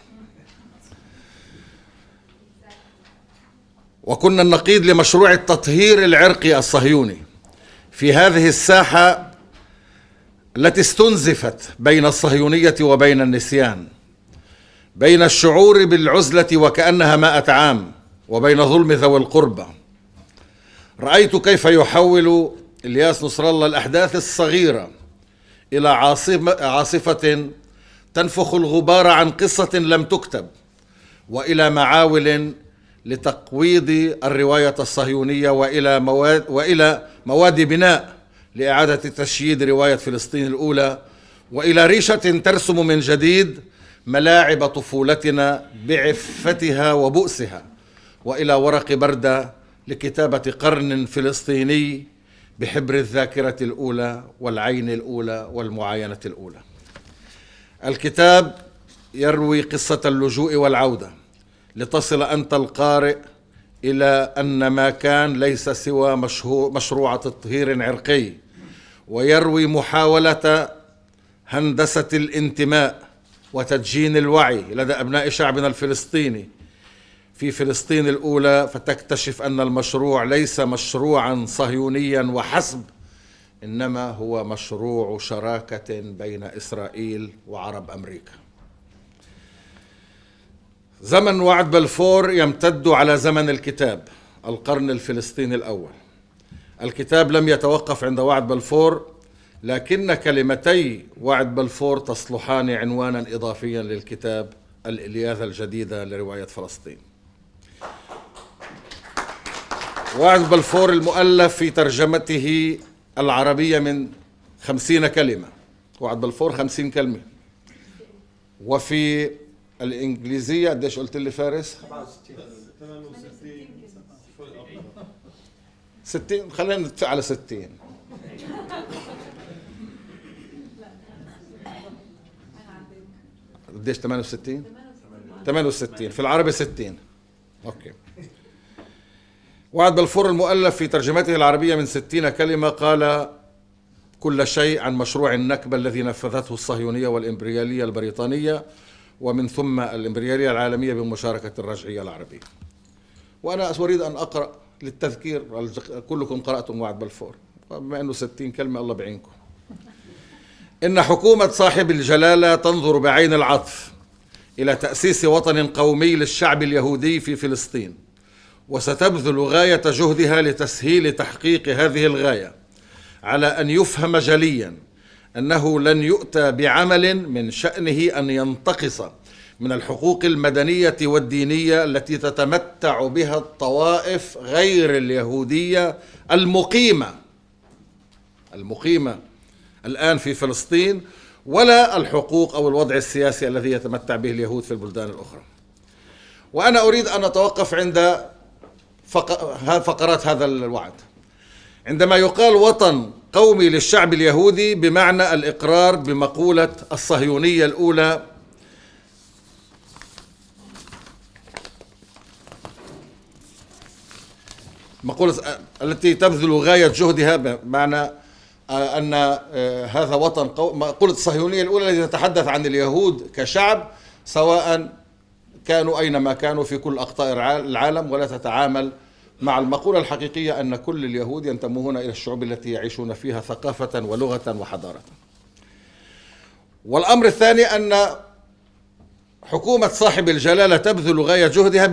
وكنا النقيض لمشروع التطهير العرقي الصهيوني في هذه الساحة التي استنزفت بين الصهيونية وبين النسيان، بين الشعور بالعزلة وكأنها 100 عام، وبين ظلم ذوي القربى. رأيت كيف يحول الياس نصرالله الأحداث الصغيرة إلى عاصفة تنفخ الغبار عن قصة لم تكتب، وإلى معاول لتقويض الرواية الصهيونية، وإلى مواد بناء لإعادة تشييد رواية فلسطين الأولى، وإلى ريشة ترسم من جديد ملاعب طفولتنا بعفتها وبؤسها، وإلى ورق بردة لكتابة قرن فلسطيني بحبر الذاكرة الأولى والعين الأولى والمعاينة الأولى. الكتاب يروي قصة اللجوء والعودة لتصل أنت القارئ إلى أن ما كان ليس سوى مشروع تطهير عرقي، ويروي محاولة هندسة الانتماء وتدجين الوعي لدى أبناء شعبنا الفلسطيني في فلسطين الأولى، فتكتشف أن المشروع ليس مشروعا صهيونيا وحسب، إنما هو مشروع شراكة بين إسرائيل وعرب أمريكا. زمن وعد بلفور يمتد على زمن الكتاب، القرن الفلسطيني الأول. الكتاب لم يتوقف عند وعد بلفور، لكن كلمتي وعد بلفور تصلحان عنوانا إضافيا للكتاب، الإلياس الجديدة لرواية فلسطين. وعد بلفور المؤلف في ترجمته العربية من 50 كلمة، وعد بلفور 50 كلمة، وفي الإنجليزية قديش قلت لي فارس؟ 60. خلينا نتفق على 60. قديش 68؟ 68 في العربي 60. اوكي. وعد بلفور المؤلف في ترجمته العربية من 60 كلمة قال كل شيء عن مشروع النكبة الذي نفذته الصهيونية والإمبريالية البريطانية، ومن ثم الإمبريالية العالمية بمشاركة الرجعية العربية. وأنا أريد أن أقرأ للتذكير، كلكم قرأتم وعد بلفور، بما أنه 60 كلمة الله بعينكم. إن حكومة صاحب الجلالة تنظر بعين العطف إلى تأسيس وطن قومي للشعب اليهودي في فلسطين، وستبذل غاية جهدها لتسهيل تحقيق هذه الغاية، على أن يفهم جليا أنه لن يؤتى بعمل من شأنه أن ينتقص من الحقوق المدنية والدينية التي تتمتع بها الطوائف غير اليهودية المقيمة الآن في فلسطين، ولا الحقوق أو الوضع السياسي الذي يتمتع به اليهود في البلدان الأخرى. وأنا أريد أن أتوقف عند فقرات هذا الوعد. عندما يقال وطن قومي للشعب اليهودي بمعنى الإقرار بمقولة الصهيونية الأولى مقولة التي تبذل غاية جهدها، بمعنى أن هذا وطن مقولة الصهيونية الأولى التي تتحدث عن اليهود كشعب سواء كانوا أينما كانوا في كل أقطار العالم، ولا تتعامل مع المقولة الحقيقية أن كل اليهود ينتمون إلى الشعوب التي يعيشون فيها ثقافة ولغة وحضارة. والأمر الثاني أن حكومة صاحب الجلالة تبذل غاية جهدها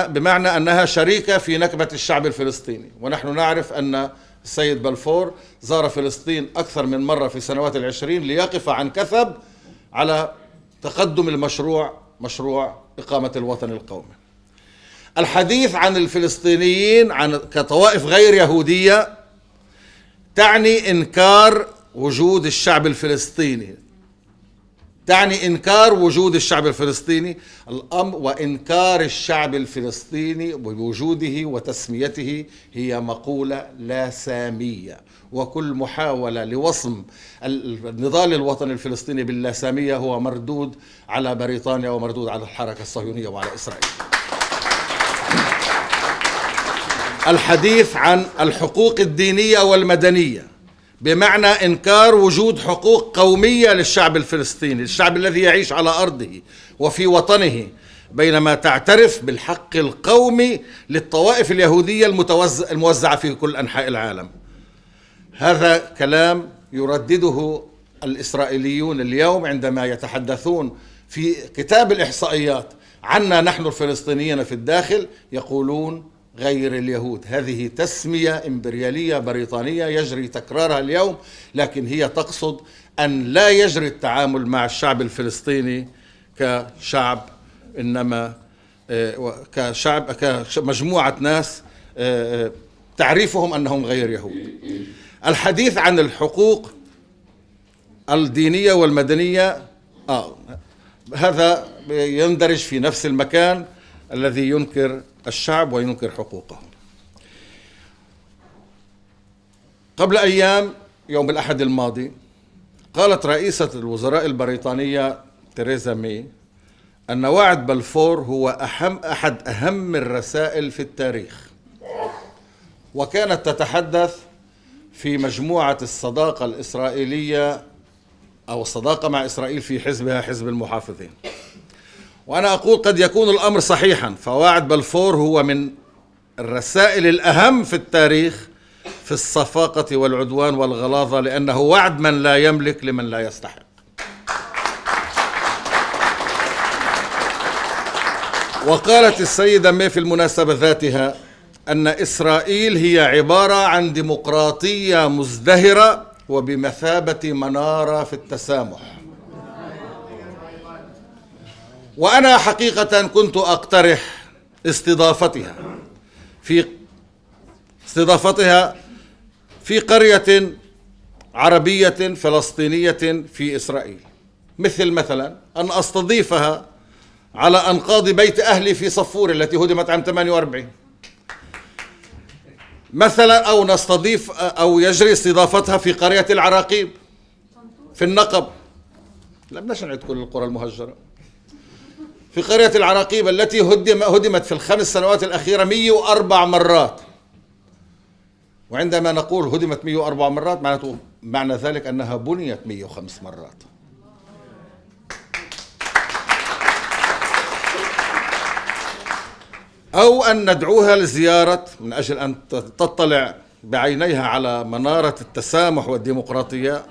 بمعنى أنها شريكة في نكبة الشعب الفلسطيني. ونحن نعرف أن السيد بلفور زار فلسطين أكثر من مرة في سنوات العشرين ليقف عن كثب على تقدم المشروع، مشروع إقامة الوطن القومي. الحديث عن الفلسطينيين كطوائف غير يهودية تعني إنكار وجود الشعب الفلسطيني، وإنكار الشعب الفلسطيني بوجوده وتسميته هي مقولة لا سامية، وكل محاولة لوصم النضال الوطني الفلسطيني باللاسامية هو مردود على بريطانيا ومردود على الحركة الصهيونية وعلى إسرائيل. الحديث عن الحقوق الدينية والمدنية بمعنى إنكار وجود حقوق قومية للشعب الفلسطيني، الشعب الذي يعيش على أرضه وفي وطنه، بينما تعترف بالحق القومي للطوائف اليهودية الموزعة في كل أنحاء العالم. هذا كلام يردده الإسرائيليون اليوم عندما يتحدثون في كتاب الإحصائيات عنا نحن الفلسطينيين في الداخل، يقولون غير اليهود. هذه تسمية إمبريالية بريطانية يجري تكرارها اليوم، لكن هي تقصد أن لا يجري التعامل مع الشعب الفلسطيني كشعب، إنما كشعب كمجموعة ناس تعريفهم أنهم غير يهود. الحديث عن الحقوق الدينية والمدنية هذا يندرج في نفس المكان الذي ينكر الشعب وينكر حقوقه. قبل أيام يوم الأحد الماضي قالت رئيسة الوزراء البريطانية تيريزا ماي أن وعد بلفور هو أحد أهم الرسائل في التاريخ، وكانت تتحدث في مجموعة الصداقة الإسرائيلية أو الصداقة مع إسرائيل في حزبها حزب المحافظين. وأنا أقول قد يكون الأمر صحيحا، فوعد بلفور هو من الرسائل الأهم في التاريخ في الصفاقة والعدوان والغلاظة، لأنه وعد من لا يملك لمن لا يستحق. وقالت السيدة مي في المناسبة ذاتها أن إسرائيل هي عبارة عن ديمقراطية مزدهرة وبمثابة منارة في التسامح. وأنا حقيقة كنت أقترح استضافتها في قرية عربية فلسطينية في إسرائيل، مثلا أن أستضيفها على أنقاض بيت أهلي في صفور التي هدمت عام 48 مثلا، أو نستضيف أو يجري استضافتها في قرية العراقيب في النقب. لم نعد كل القرى المهجرة. في قرية العراقيب التي هدمت في الخمس سنوات الأخيرة 104 مرات. وعندما نقول هدمت 104 مرات معنى ذلك أنها بنيت 105 مرات. أو أن ندعوها لزيارة من أجل أن تطلع بعينيها على منارة التسامح والديمقراطية،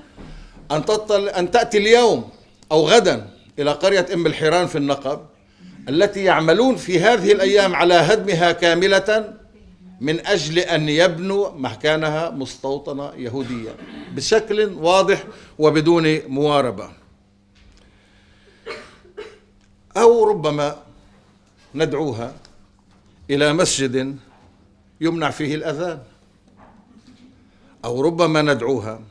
أن تأتي اليوم أو غدا إلى قرية أم الحيران في النقب التي يعملون في هذه الأيام على هدمها كاملة من أجل أن يبنوا مكانها مستوطنة يهودية بشكل واضح وبدون مواربة. أو ربما ندعوها إلى مسجد يمنع فيه الأذان، أو ربما ندعوها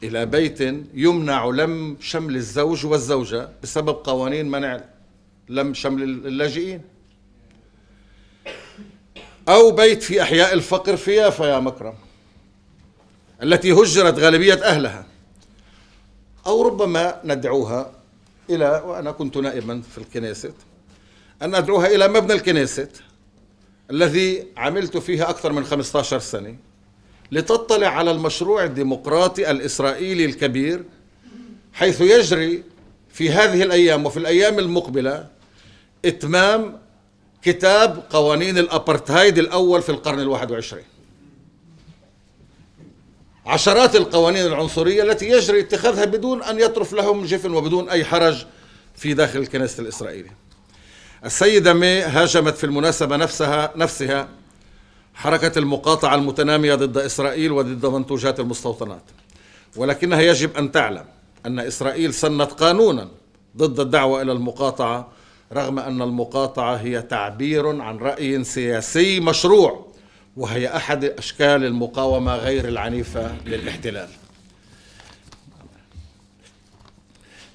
إلى بيت يمنع لم شمل الزوج والزوجة بسبب قوانين منع لم شمل اللاجئين، أو بيت في أحياء الفقر في يافا يا مكرم التي هجرت غالبية أهلها. أو ربما ندعوها إلى، وأنا كنت نائبا في الكنيست، أن ندعوها إلى مبنى الكنيست الذي عملت فيها أكثر من 15 سنة لتطلع على المشروع الديمقراطي الإسرائيلي الكبير، حيث يجري في هذه الأيام وفي الأيام المقبلة إتمام كتاب قوانين الأبرتهايد الأول في القرن ال21. عشرات القوانين العنصرية التي يجري اتخاذها بدون أن يطرف لهم جفن وبدون أي حرج في داخل الكنيسة الإسرائيلية. السيدة مي هاجمت في المناسبة نفسها حركة المقاطعة المتنامية ضد إسرائيل وضد منتوجات المستوطنات، ولكنها يجب أن تعلم أن إسرائيل سنت قانونا ضد الدعوة إلى المقاطعة، رغم أن المقاطعة هي تعبير عن رأي سياسي مشروع، وهي أحد أشكال المقاومة غير العنيفة للاحتلال.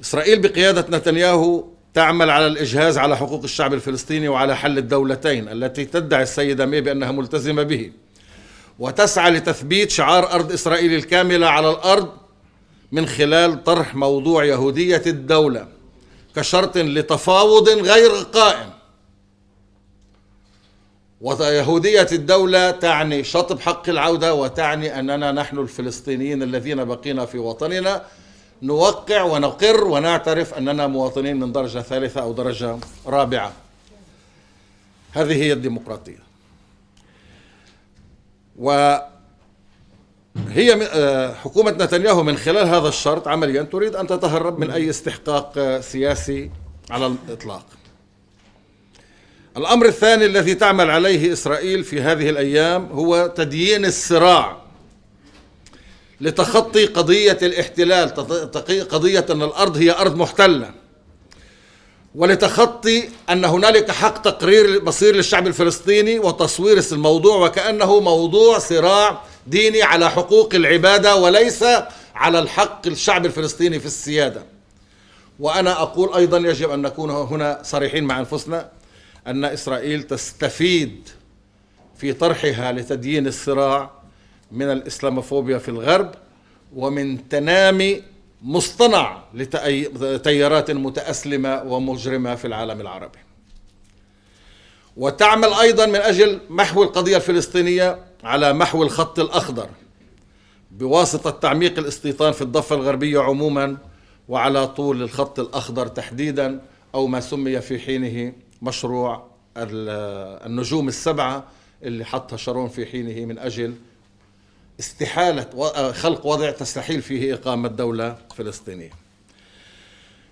إسرائيل بقيادة نتنياهو تعمل على الإجهاز على حقوق الشعب الفلسطيني وعلى حل الدولتين التي تدعي السيدة مي بأنها ملتزمة به، وتسعى لتثبيت شعار أرض إسرائيل الكاملة على الأرض من خلال طرح موضوع يهودية الدولة كشرط لتفاوض غير قائم. ويهودية الدولة تعني شطب حق العودة، وتعني أننا نحن الفلسطينيين الذين بقينا في وطننا نوقع ونقر ونعترف أننا مواطنين من درجة ثالثة أو درجة رابعة. هذه هي الديمقراطية. وهي حكومة نتنياهو من خلال هذا الشرط عمليا تريد أن تتهرب من أي استحقاق سياسي على الإطلاق. الأمر الثاني الذي تعمل عليه إسرائيل في هذه الأيام هو تديين الصراع لتخطي قضية الاحتلال، قضية أن الأرض هي أرض محتلة، ولتخطي أن هنالك حق تقرير مصير للشعب الفلسطيني وتصوير الموضوع وكأنه موضوع صراع ديني على حقوق العبادة وليس على الحق الشعب الفلسطيني في السيادة. وأنا أقول أيضا يجب أن نكون هنا صريحين مع أنفسنا أن إسرائيل تستفيد في طرحها لتديين الصراع من الإسلاموفوبيا في الغرب ومن تنامي مصطنع لتيارات متأسلمة ومجرمة في العالم العربي، وتعمل أيضا من أجل محو القضية الفلسطينية على محو الخط الأخضر بواسطة تعميق الاستيطان في الضفة الغربية عموما وعلى طول الخط الأخضر تحديدا، أو ما سمي في حينه مشروع النجوم السبعة اللي حطها شارون في حينه من أجل استحالة خلق وضع تستحيل فيه إقامة دولة فلسطينية.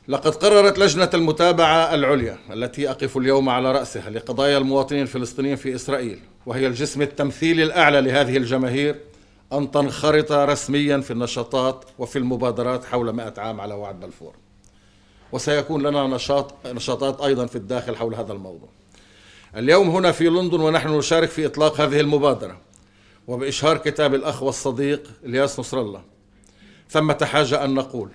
لقد قررت لجنة المتابعة العليا التي أقف اليوم على رأسها لقضايا المواطنين الفلسطينيين في إسرائيل، وهي الجسم التمثيلي الأعلى لهذه الجماهير، أن تنخرط رسميا في النشاطات وفي المبادرات حول 100 عام على وعد بلفور. وسيكون لنا نشاطات أيضا في الداخل حول هذا الموضوع. اليوم هنا في لندن ونحن نشارك في إطلاق هذه المبادرة وبإشهار كتاب الأخ والصديق الياس نصرالله. ثمة حاجة أن نقول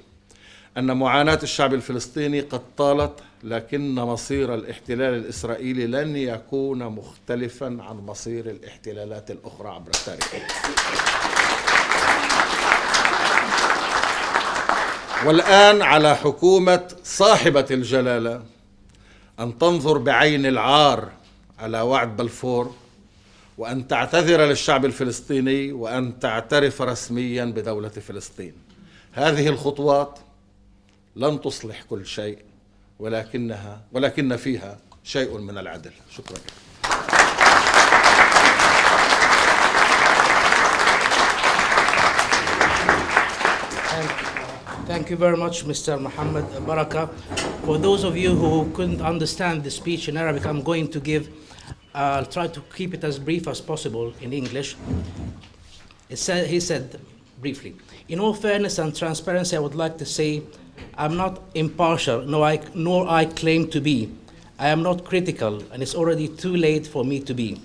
أن معاناة الشعب الفلسطيني قد طالت، لكن مصير الاحتلال الإسرائيلي لن يكون مختلفا عن مصير الاحتلالات الأخرى عبر التاريخ. والآن على حكومة صاحبة الجلالة أن تنظر بعين العار على وعد بلفور، وأن تعتذر للشعب الفلسطيني، وأن تعترف رسميا بدولة فلسطين. هذه الخطوات لن تصلح كل شيء، ولكن فيها شيء من العدل. شكرا. Thank you very much, Mr. Mohammed Baraka. For those of you who couldn't understand the speech in Arabic, I'm going to give, I'll try to keep it as brief as possible in English. He said briefly, in all fairness and transparency, I would like to say I'm not impartial, nor I claim to be. I am not critical, and it's already too late for me to be.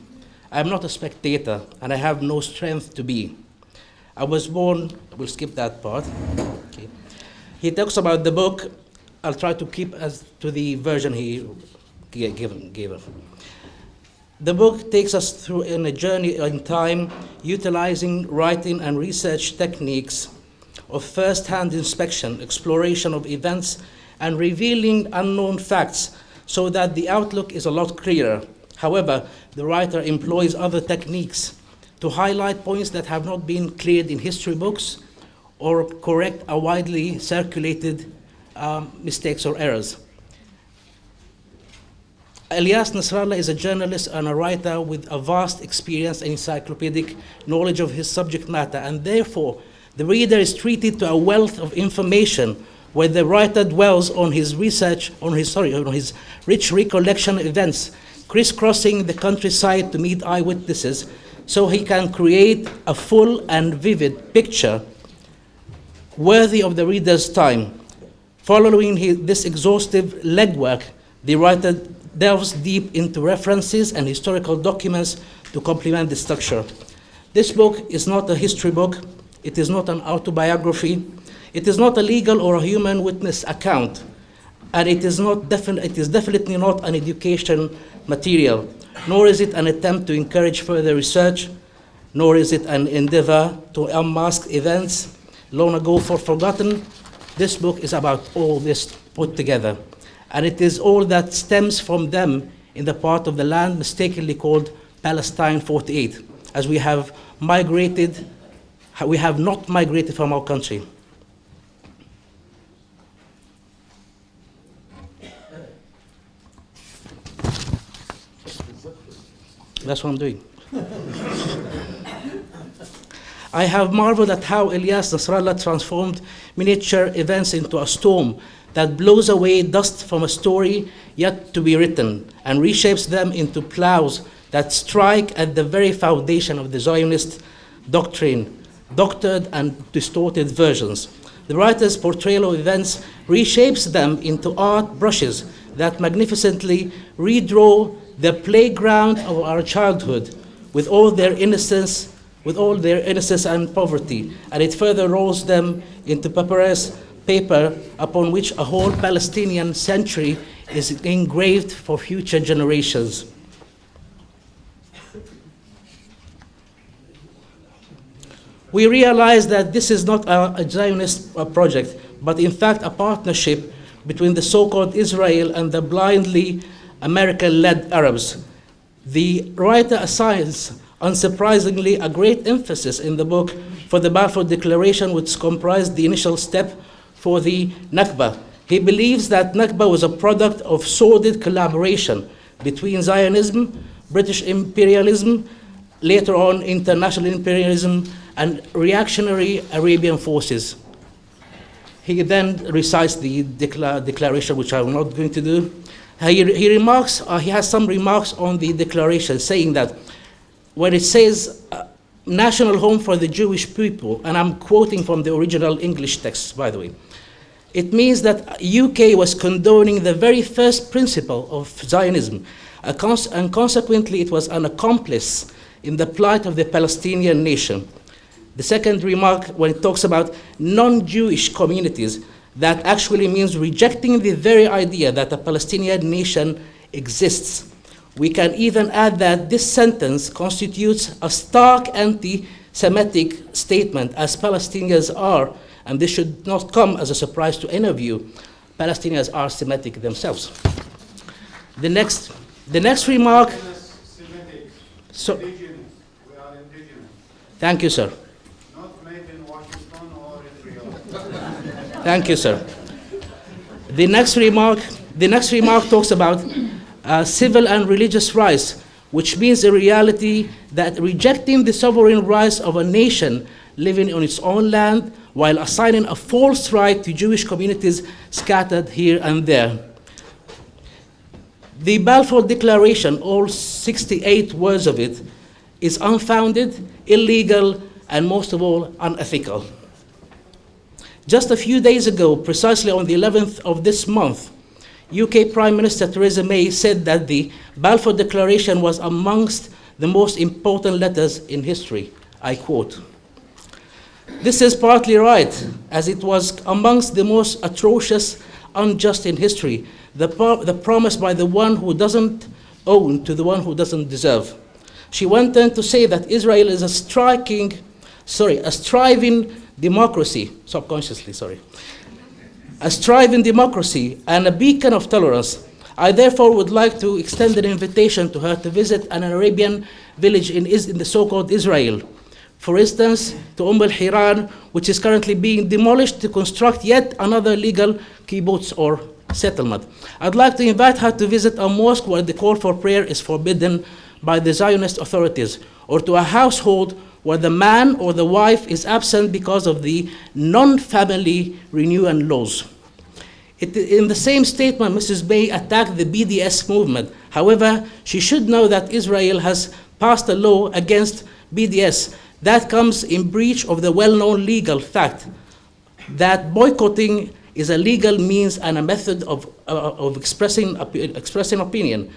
I am not a spectator, and I have no strength to be. I was born, we'll skip that part. Okay. He talks about the book. I'll try to keep as to the version he gave us. The book takes us through in a journey in time, utilizing writing and research techniques of first-hand inspection, exploration of events, and revealing unknown facts so that the outlook is a lot clearer. However, the writer employs other techniques to highlight points that have not been cleared in history books or correct a widely circulated mistakes or errors. Elias Nasrallah is a journalist and a writer with a vast experience and encyclopedic knowledge of his subject matter, and therefore the reader is treated to a wealth of information where the writer dwells on his research, on his rich recollection of events, crisscrossing the countryside to meet eyewitnesses, so he can create a full and vivid picture worthy of the reader's time. Following this exhaustive legwork, the writer delves deep into references and historical documents to complement the structure. This book is not a history book. It is not an autobiography. It is not a legal or a human witness account. And it is definitely not an education material, nor is it an attempt to encourage further research, nor is it an endeavor to unmask events long ago forgotten. This book is about all this put together. And it is all that stems from them in the part of the land mistakenly called Palestine 48, as we have not migrated from our country. That's what I'm doing. I have marveled at how Elias Nasrallah transformed miniature events into a storm that blows away dust from a story yet to be written and reshapes them into plows that strike at the very foundation of the Zionist doctrine, doctored and distorted versions. The writer's portrayal of events reshapes them into art brushes that magnificently redraw the playground of our childhood with all their innocence and poverty, and it further rolls them into papyrus paper upon which a whole Palestinian century is engraved for future generations. We realize that this is not a Zionist project, but in fact a partnership between the so-called Israel and the blindly American-led Arabs. The writer assigns, unsurprisingly, a great emphasis in the book for the Balfour Declaration, which comprised the initial step for the Nakba. He believes that Nakba was a product of sordid collaboration between Zionism, British imperialism, later on international imperialism, and reactionary Arabian forces. He then recites the declaration, which I'm not going to do. He has some remarks on the declaration, saying that when it says national home for the Jewish people, and I'm quoting from the original English text, by the way, it means that UK was condoning the very first principle of Zionism, and consequently it was an accomplice in the plight of the Palestinian nation. The second remark, when it talks about non-Jewish communities, that actually means rejecting the very idea that a Palestinian nation exists. We can even add that this sentence constitutes a stark anti-Semitic statement, as Palestinians are, and this should not come as a surprise to any of you. Palestinians are Semitic themselves. The next remark. Semitic. So, Indigenous. We are indigenous. thank you, sir. Not made in Washington or Israel. Thank you, sir. The next remark talks about civil and religious rights, which means the reality that rejecting the sovereign rights of a nation living on its own land while assigning a false right to Jewish communities scattered here and there. The Balfour Declaration, all 68 words of it, is unfounded, illegal, and most of all, unethical. Just a few days ago, precisely on the 11th of this month, UK Prime Minister Theresa May said that the Balfour Declaration was amongst the most important letters in history. I quote, "This is partly right, as it was amongst the most atrocious, unjust in history, the promise by the one who doesn't own to the one who doesn't deserve." She went on to say that Israel is a striving democracy, a striving democracy and a beacon of tolerance. I therefore would like to extend an invitation to her to visit an Arabian village in the so-called Israel. For instance, to al-Hiran, which is currently being demolished to construct yet another legal kibbutz or settlement. I'd like to invite her to visit a mosque where the call for prayer is forbidden by the Zionist authorities, or to a household where the man or the wife is absent because of the non-family renewal laws. In the same statement, Mrs. May attacked the BDS movement. However, she should know that Israel has passed a law against BDS that comes in breach of the well-known legal fact that boycotting is a legal means and a method of expressing opinion,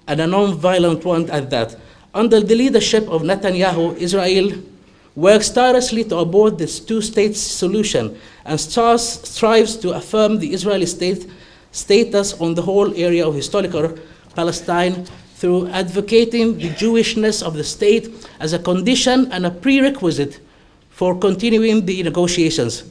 and a non-violent one at that. Under the leadership of Netanyahu, Israel works tirelessly to abort this two-state solution and strives to affirm the Israeli state status on the whole area of historical Palestine through advocating the Jewishness of the state as a condition and a prerequisite for continuing the negotiations.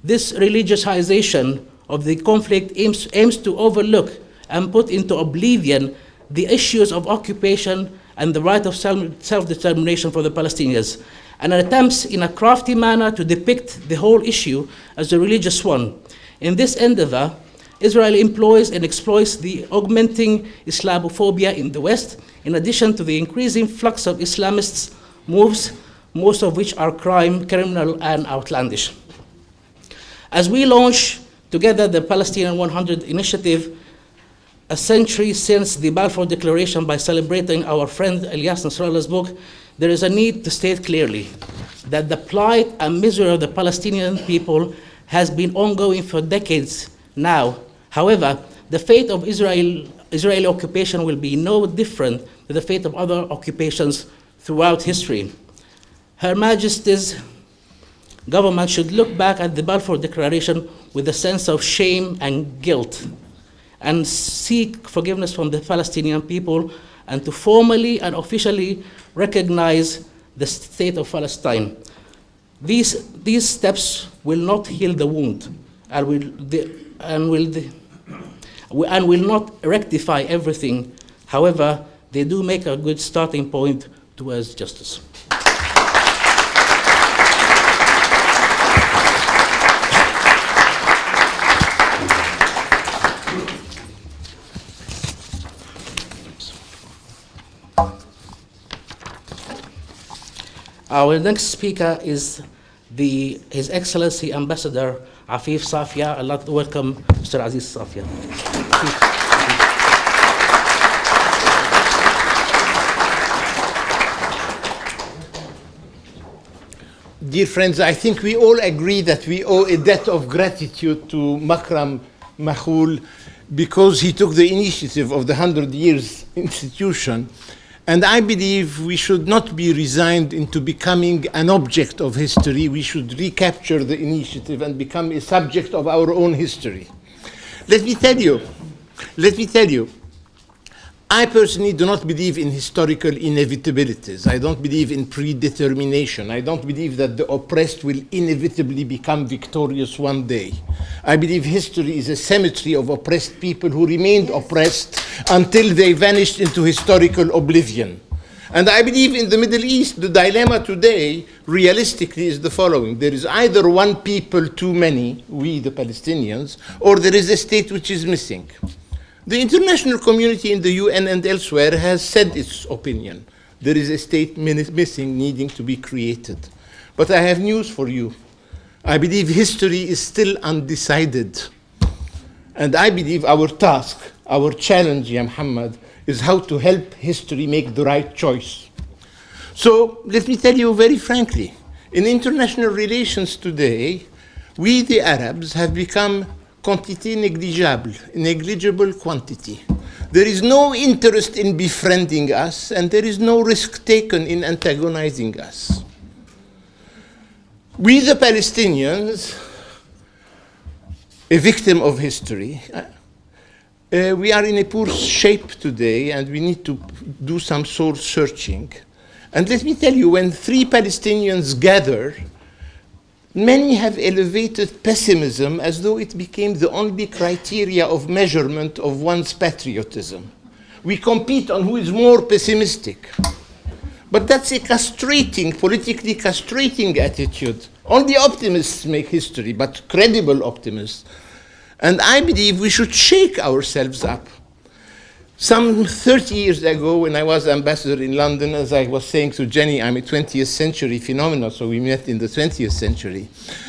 This religiousization of the conflict aims to overlook and put into oblivion the issues of occupation and the right of self-determination for the Palestinians, and attempts in a crafty manner to depict the whole issue as a religious one. In this endeavor, Israel employs and exploits the augmenting Islamophobia in the West, in addition to the increasing flux of Islamist moves, most of which are criminal and outlandish. As we launch together the Palestinian 100 initiative, a century since the Balfour Declaration, by celebrating our friend Elias Nasrallah's book, there is a need to state clearly that the plight and misery of the Palestinian people has been ongoing for decades now. However, the fate of Israeli occupation will be no different to the fate of other occupations throughout history. Her Majesty's government should look back at the Balfour Declaration with a sense of shame and guilt, and seek forgiveness from the Palestinian people, and to formally and officially recognize the state of Palestine. These steps will not heal the wound, and will not rectify everything. However, they do make a good starting point towards justice. Our next speaker is His Excellency Ambassador Afif Safia. I'd like to welcome Mr. Aziz Safia. Dear friends, I think we all agree that we owe a debt of gratitude to Khoury-Machool because he took the initiative of the 100 Years institution. And I believe we should not be resigned into becoming an object of history. We should recapture the initiative and become a subject of our own history. Let me tell you, I personally do not believe in historical inevitabilities. I don't believe in predetermination. I don't believe that the oppressed will inevitably become victorious one day. I believe history is a cemetery of oppressed people who remained oppressed until they vanished into historical oblivion. And I believe in the Middle East, the dilemma today, realistically, is the following. There is either one people too many, we the Palestinians, or there is a state which is missing. The international community in the UN and elsewhere has said its opinion. There is a state missing, needing to be created. But I have news for you. I believe history is still undecided. And I believe our task, our challenge, Ya Muhammad, is how to help history make the right choice. So let me tell you very frankly, in international relations today, we the Arabs have become quantité négligeable, negligible quantity. There is no interest in befriending us, and there is no risk taken in antagonizing us. We the Palestinians, a victim of history, we are in a poor shape today, and we need to do some soul searching. And let me tell you, when three Palestinians gather, many have elevated pessimism as though it became the only criteria of measurement of one's patriotism. We compete on who is more pessimistic. But that's a castrating, politically castrating attitude. Only optimists make history, but credible optimists. And I believe we should shake ourselves up. Some 30 years ago, when I was ambassador in London, as I was saying to Jenny, I'm a 20th century phenomenon, so we met in the 20th century.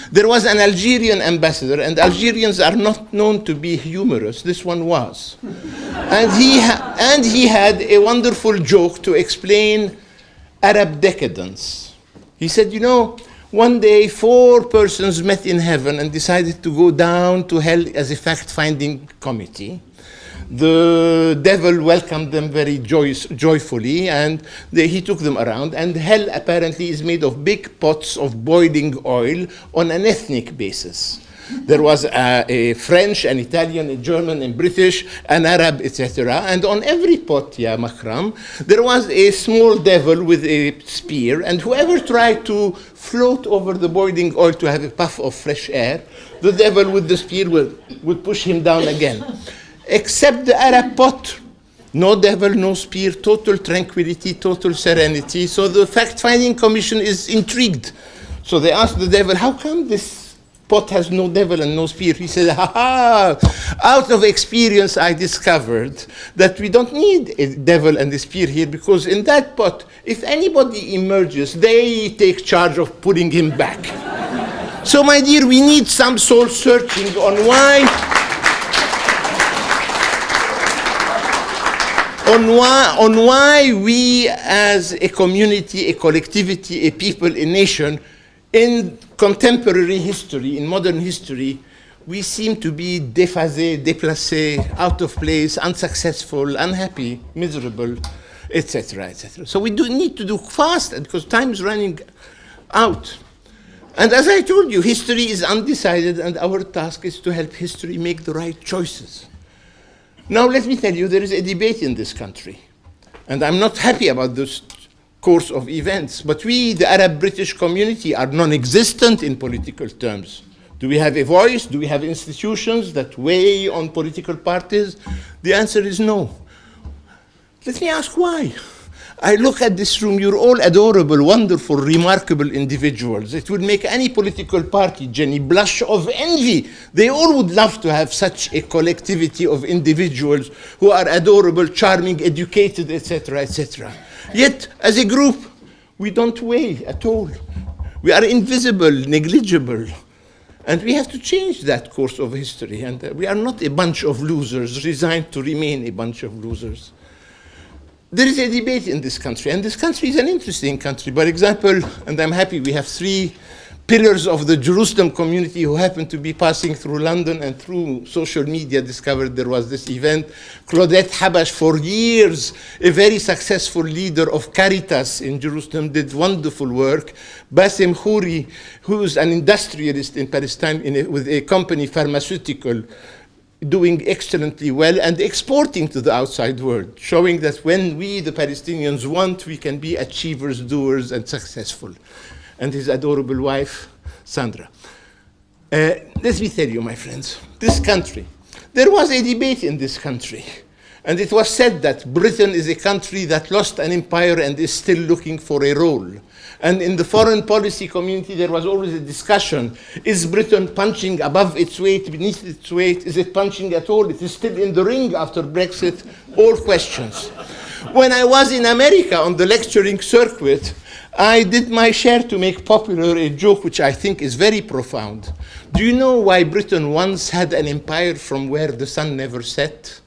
There was an Algerian ambassador, and Algerians are not known to be humorous. This one was. And he had a wonderful joke to explain Arab decadence. He said, you know, one day 4 persons met in heaven and decided to go down to hell as a fact-finding committee. The devil welcomed them very joyfully, and he took them around. And hell apparently is made of big pots of boiling oil on an ethnic basis. There was a French, an Italian, a German, a British, an Arab, etc. And on every pot, Ya Makram, there was a small devil with a spear, and whoever tried to float over the boiling oil to have a puff of fresh air, the devil with the spear would push him down again. Except the Arab pot. No devil, no spear, total tranquility, total serenity. So the fact-finding commission is intrigued. So they asked the devil, how come this pot has no devil and no spear? He said, out of experience I discovered that we don't need a devil and a spear here, because in that pot, if anybody emerges, they take charge of pulling him back. So my dear, we need some soul searching on why we as a community, a collectivity, a people, a nation, in contemporary history, in modern history, we seem to be déphasé, déplacé, out of place, unsuccessful, unhappy, miserable, etc., etc. So we do need to do fast, because time is running out. And as I told you, history is undecided, and our task is to help history make the right choices. Now, let me tell you, there is a debate in this country, and I'm not happy about this course of events, but we, the Arab-British community, are non-existent in political terms. Do we have a voice? Do we have institutions that weigh on political parties? The answer is no. Let me ask why. I look at this room, you're all adorable, wonderful, remarkable individuals. It would make any political party, Jenny, blush of envy. They all would love to have such a collectivity of individuals who are adorable, charming, educated, etc., etc. Yet, as a group, we don't weigh at all. We are invisible, negligible. And we have to change that course of history. And we are not a bunch of losers resigned to remain a bunch of losers. There is a debate in this country, and this country is an interesting country. For example, and I'm happy we have 3 pillars of the Jerusalem community who happened to be passing through London and through social media discovered there was this event. Claudette Habash, for years, a very successful leader of Caritas in Jerusalem, did wonderful work. Bassem Khoury, who is an industrialist in Palestine with a company, pharmaceutical, doing excellently well and exporting to the outside world, showing that when we, the Palestinians, want, we can be achievers, doers, and successful. And his adorable wife, Sandra. Let me tell you, my friends, this country, there was a debate in this country, and it was said that Britain is a country that lost an empire and is still looking for a role. And in the foreign policy community, there was always a discussion. Is Britain punching above its weight, beneath its weight? Is it punching at all? It is still in the ring after Brexit. All questions. When I was in America on the lecturing circuit, I did my share to make popular a joke which I think is very profound. Do you know why Britain once had an empire from where the sun never set?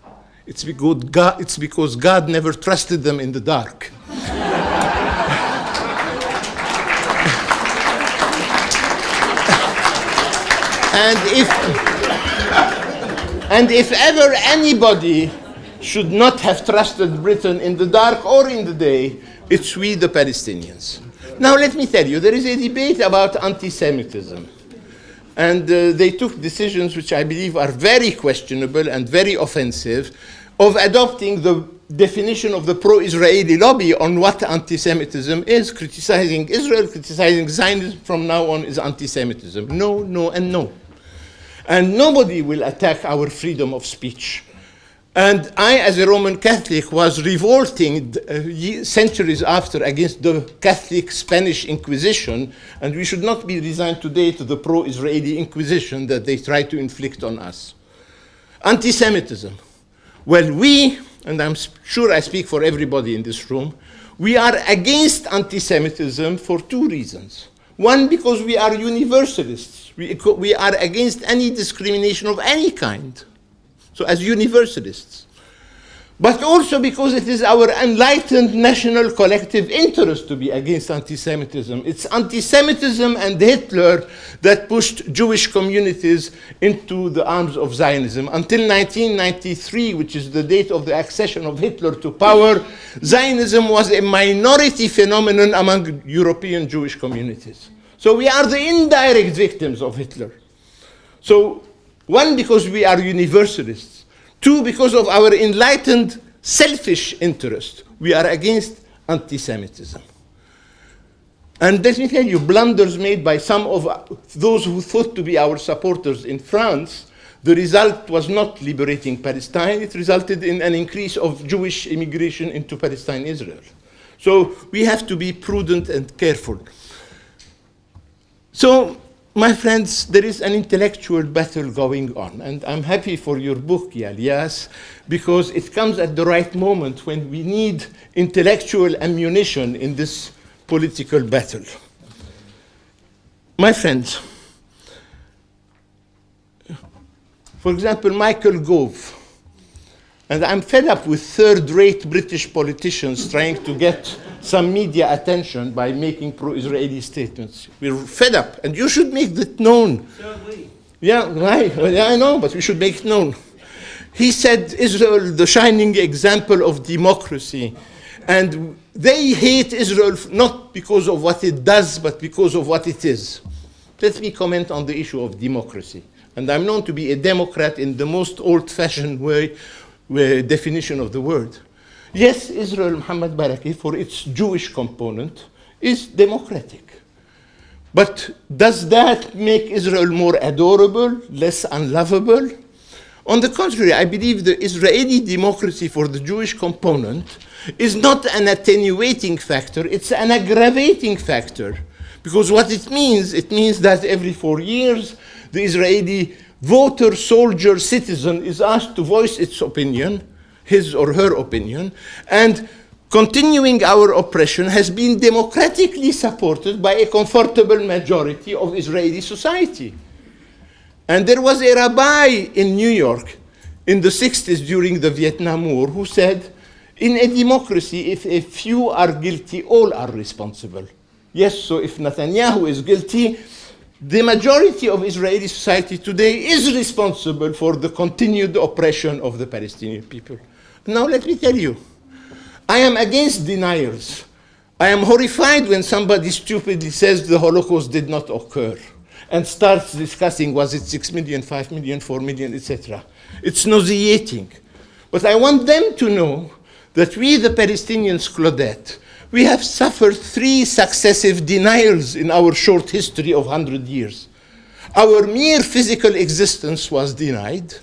It's because God never trusted them in the dark. And if ever anybody should not have trusted Britain in the dark or in the day, it's we, the Palestinians. Now, let me tell you, there is a debate about anti-Semitism. And they took decisions which I believe are very questionable and very offensive of adopting the definition of the pro-Israeli lobby on what anti-Semitism is. Criticizing Israel, criticizing Zionism from now on is anti-Semitism. No, no, and no. And nobody will attack our freedom of speech. And I, as a Roman Catholic, was revolting centuries after against the Catholic Spanish Inquisition, and we should not be resigned today to the pro-Israeli Inquisition that they try to inflict on us. Anti-Semitism. Well, we, and I'm sure I speak for everybody in this room, we are against anti-Semitism for 2 reasons. One, because we are universalists. We are against any discrimination of any kind. So as universalists. But also because it is our enlightened national collective interest to be against anti-Semitism. It's anti-Semitism and Hitler that pushed Jewish communities into the arms of Zionism. Until 1993, which is the date of the accession of Hitler to power, Zionism was a minority phenomenon among European Jewish communities. So we are the indirect victims of Hitler. So, 1, because we are universalists. 2, because of our enlightened, selfish interest. We are against anti-Semitism. And let me tell you, blunders made by some of those who thought to be our supporters in France, the result was not liberating Palestine. It resulted in an increase of Jewish immigration into Palestine, Israel. So we have to be prudent and careful. So, my friends, there is an intellectual battle going on, and I'm happy for your book, Elias, because it comes at the right moment when we need intellectual ammunition in this political battle. My friends, for example, Michael Gove, and I'm fed up with third-rate British politicians trying to get some media attention by making pro-Israeli statements. We're fed up, and you should make that known. So we. Yeah, right. Well, yeah, I know, but we should make it known. He said Israel, the shining example of democracy, and they hate Israel not because of what it does, but because of what it is. Let me comment on the issue of democracy. And I'm known to be a Democrat in the most old-fashioned way, definition of the word. Yes, Israel, Muhammad Baraki, for its Jewish component, is democratic. But does that make Israel more adorable, less unlovable? On the contrary, I believe the Israeli democracy for the Jewish component is not an attenuating factor, it's an aggravating factor. Because what it means that every 4 years, the Israeli voter, soldier, citizen is asked to voice its opinion, his or her opinion, and continuing our oppression has been democratically supported by a comfortable majority of Israeli society. And there was a rabbi in New York in the 60s during the Vietnam War who said, in a democracy, if a few are guilty, all are responsible. Yes, so if Netanyahu is guilty, the majority of Israeli society today is responsible for the continued oppression of the Palestinian people. Now let me tell you, I am against denials. I am horrified when somebody stupidly says the Holocaust did not occur and starts discussing was it 6 million, 5 million, 4 million, etc. It's nauseating. But I want them to know that we, the Palestinians, Claudette, we have suffered 3 successive denials in our short history of 100 years. Our mere physical existence was denied.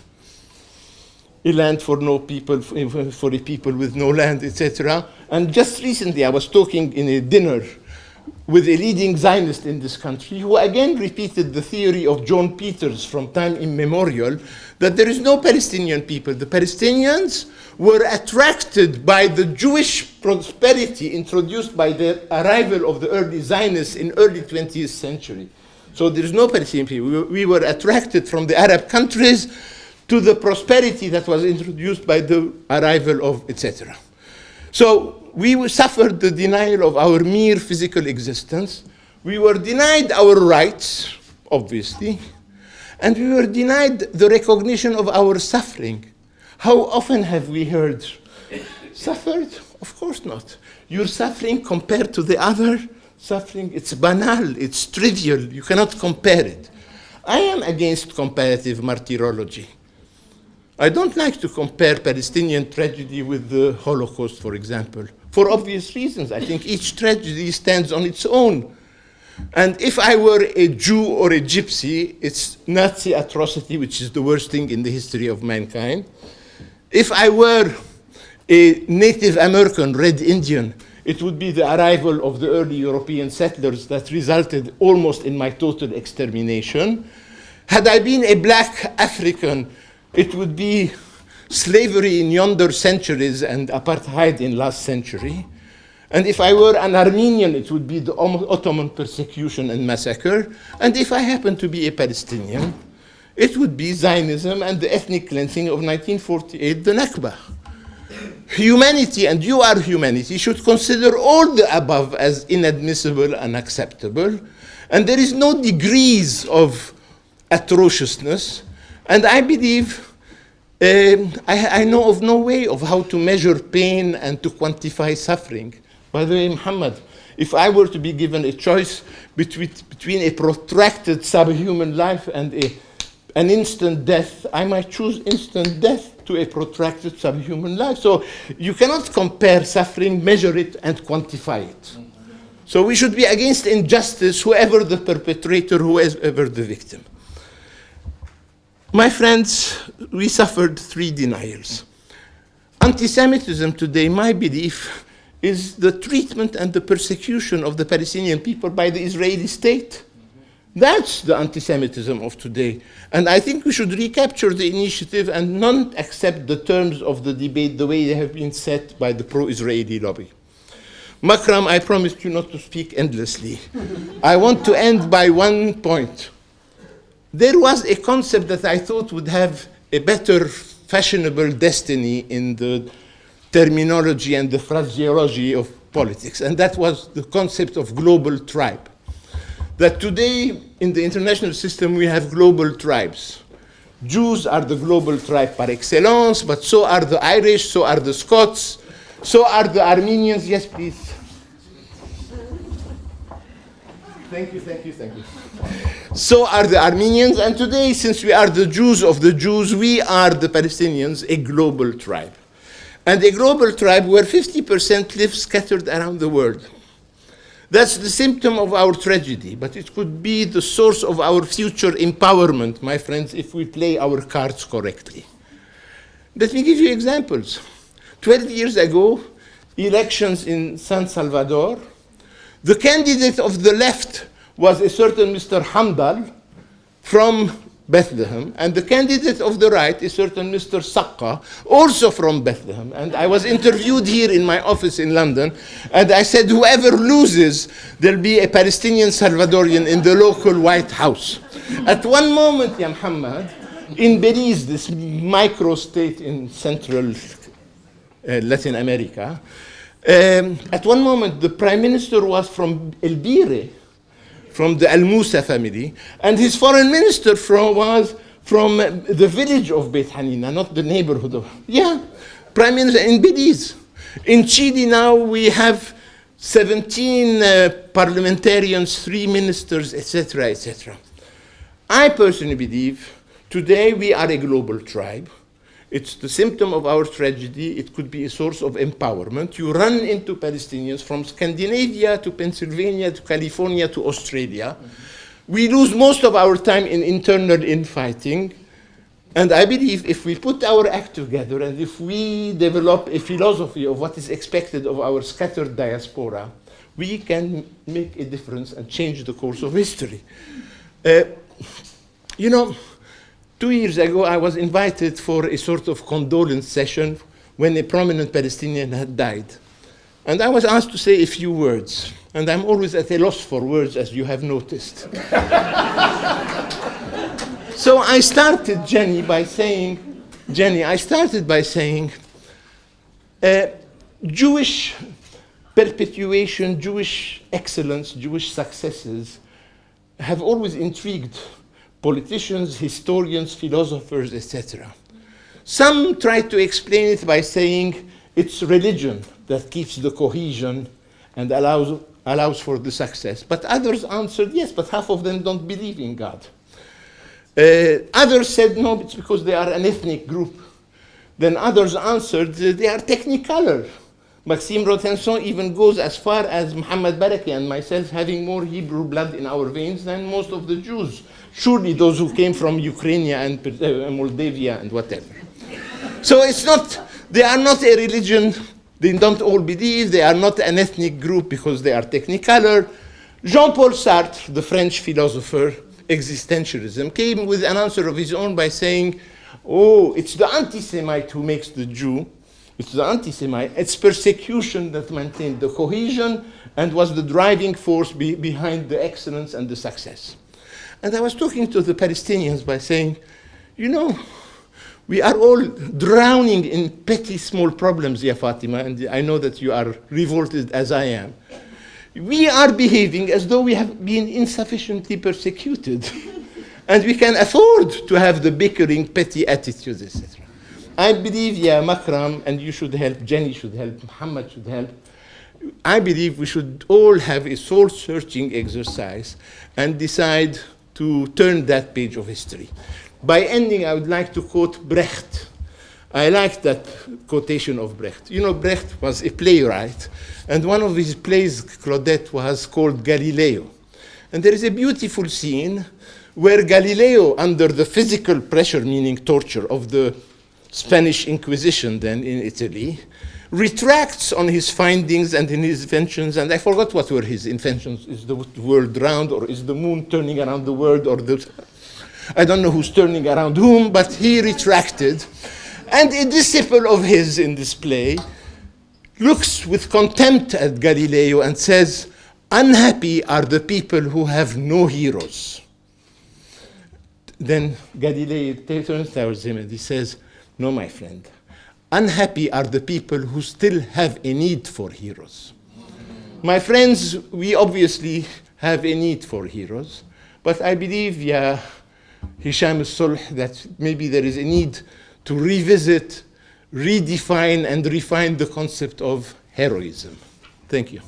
A land for no people, for a people with no land, etc. And just recently I was talking in a dinner with a leading Zionist in this country who again repeated the theory of John Peters from time immemorial that there is no Palestinian people. The Palestinians were attracted by the Jewish prosperity introduced by the arrival of the early Zionists in early 20th century. So there is no Palestinian people. We were attracted from the Arab countries to the prosperity that was introduced by the arrival of etc. So we suffered the denial of our mere physical existence. We were denied our rights, obviously, and we were denied the recognition of our suffering. How often have we heard, suffered? Of course not. Your suffering compared to the other suffering, it's banal, it's trivial, you cannot compare it. I am against comparative martyrology. I don't like to compare Palestinian tragedy with the Holocaust, for example, for obvious reasons. I think each tragedy stands on its own. And if I were a Jew or a gypsy, it's Nazi atrocity, which is the worst thing in the history of mankind. If I were a Native American, Red Indian, it would be the arrival of the early European settlers that resulted almost in my total extermination. Had I been a black African, it would be slavery in yonder centuries and apartheid in last century. And if I were an Armenian, it would be the Ottoman persecution and massacre. And if I happen to be a Palestinian, it would be Zionism and the ethnic cleansing of 1948, the Nakba. Humanity, and you are humanity, should consider all the above as inadmissible and unacceptable. And there is no degrees of atrociousness. And I believe, I know of no way of how to measure pain and to quantify suffering. By the way, Muhammad, if I were to be given a choice between a protracted subhuman life and an instant death, I might choose instant death to a protracted subhuman life. So you cannot compare suffering, measure it, and quantify it. So we should be against injustice, whoever the perpetrator, whoever the victim. My friends, we suffered 3 denials. Anti-Semitism today, my belief, is the treatment and the persecution of the Palestinian people by the Israeli state. That's the anti-Semitism of today. And I think we should recapture the initiative and not accept the terms of the debate the way they have been set by the pro-Israeli lobby. Makram, I promised you not to speak endlessly. I want to end by one point. There was a concept that I thought would have a better fashionable destiny in the terminology and the phraseology of politics, and that was the concept of global tribe. That today in the international system we have global tribes. Jews are the global tribe par excellence, but so are the Irish, so are the Scots, so are the Armenians. Yes, please. Thank you, thank you, thank you. So are the Armenians, and today, since we are the Jews of the Jews, we are the Palestinians, a global tribe. And a global tribe where 50% live scattered around the world. That's the symptom of our tragedy, but it could be the source of our future empowerment, my friends, if we play our cards correctly. Let me give you examples. 12 years ago, elections in San Salvador, the candidate of the left was a certain Mr. Hamdal from Bethlehem, and the candidate of the right, a certain Mr. Sakka, also from Bethlehem. And I was interviewed here in my office in London, and I said, whoever loses, there'll be a Palestinian Salvadorian in the local White House. At one moment, Ya Muhammad, in Belize, this micro-state in central Latin America, at one moment, the prime minister was from El Bire, from the Al Musa family, and his foreign minister was from the village of Beit Hanina, not the neighborhood of, prime minister in Belize. In Chile now we have 17 parliamentarians, 3 ministers, etc., etc. I personally believe today we are a global tribe. It's the symptom of our tragedy. It could be a source of empowerment. You run into Palestinians from Scandinavia to Pennsylvania to California to Australia. We lose most of our time in internal infighting. And I believe if we put our act together and if we develop a philosophy of what is expected of our scattered diaspora, we can make a difference and change the course of history. 2 years ago, I was invited for a sort of condolence session when a prominent Palestinian had died. And I was asked to say a few words. And I'm always at a loss for words, as you have noticed. So I started, Jenny, by saying, Jewish perpetuation, Jewish excellence, Jewish successes have always intrigued politicians, historians, philosophers, etc. Some try to explain it by saying it's religion that keeps the cohesion and allows for the success. But others answered, yes, but half of them don't believe in God. Others said, no, it's because they are an ethnic group. Then others answered, they are technicolor. Maxime Rotenson even goes as far as Muhammad Baraki and myself having more Hebrew blood in our veins than most of the Jews. Surely those who came from Ukraine and Moldavia and whatever. So they are not a religion, they don't all believe, they are not an ethnic group because they are technicolor. Jean-Paul Sartre, the French philosopher, existentialism, came with an answer of his own by saying, oh, it's the anti-Semite who makes the Jew. It's the anti-Semite. It's persecution that maintained the cohesion and was the driving force behind the excellence and the success. And I was talking to the Palestinians by saying, we are all drowning in petty small problems, Ya Fatima, and I know that you are revolted as I am. We are behaving as though we have been insufficiently persecuted. And we can afford to have the bickering, petty attitudes, etc. I believe, yeah, Makram, and you should help, Jenny should help, Muhammad should help. I believe we should all have a soul-searching exercise and decide to turn that page of history. By ending, I would like to quote Brecht. I like that quotation of Brecht. Brecht was a playwright, and one of his plays, Claudette, was called Galileo. And there is a beautiful scene where Galileo, under the physical pressure, meaning torture, of the Spanish Inquisition then in Italy, retracts on his findings and in his inventions, and I forgot what were his inventions. Is the world round, or is the moon turning around the world, or I don't know who's turning around whom, but he retracted. And a disciple of his in this play looks with contempt at Galileo and says, unhappy are the people who have no heroes. Then Galileo turns towards him and he says, no, my friend, unhappy are the people who still have a need for heroes. My friends, we obviously have a need for heroes, but I believe, yeah, Hisham al-Sulh, that maybe there is a need to revisit, redefine, and refine the concept of heroism. Thank you.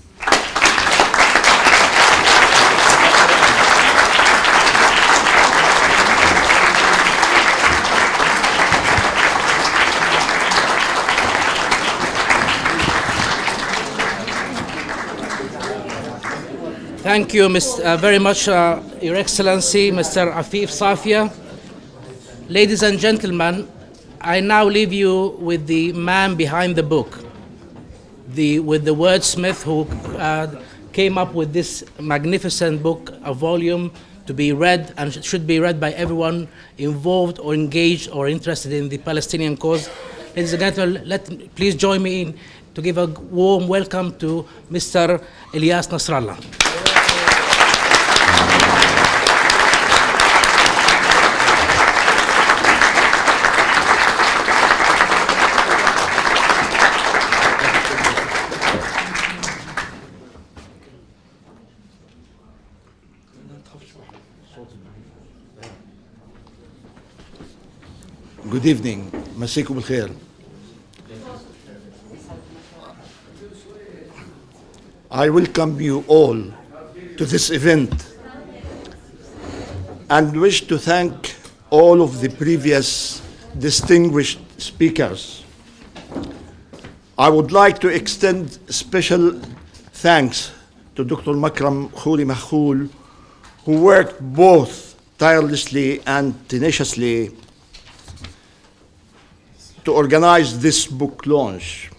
Thank you very much, Your Excellency, Mr. Afif Safia. Ladies and gentlemen, I now leave you with the man behind the book, with the wordsmith who came up with this magnificent book, a volume to be read and should be read by everyone involved or engaged or interested in the Palestinian cause. Ladies and gentlemen, please join me in to give a warm welcome to Mr. Elias Nasrallah. Good evening. مساكم بالخير. I welcome you all to this event and wish to thank all of the previous distinguished speakers. I would like to extend special thanks to Dr. Makram Khoury-Machool, who worked both tirelessly and tenaciously to organize this book launch.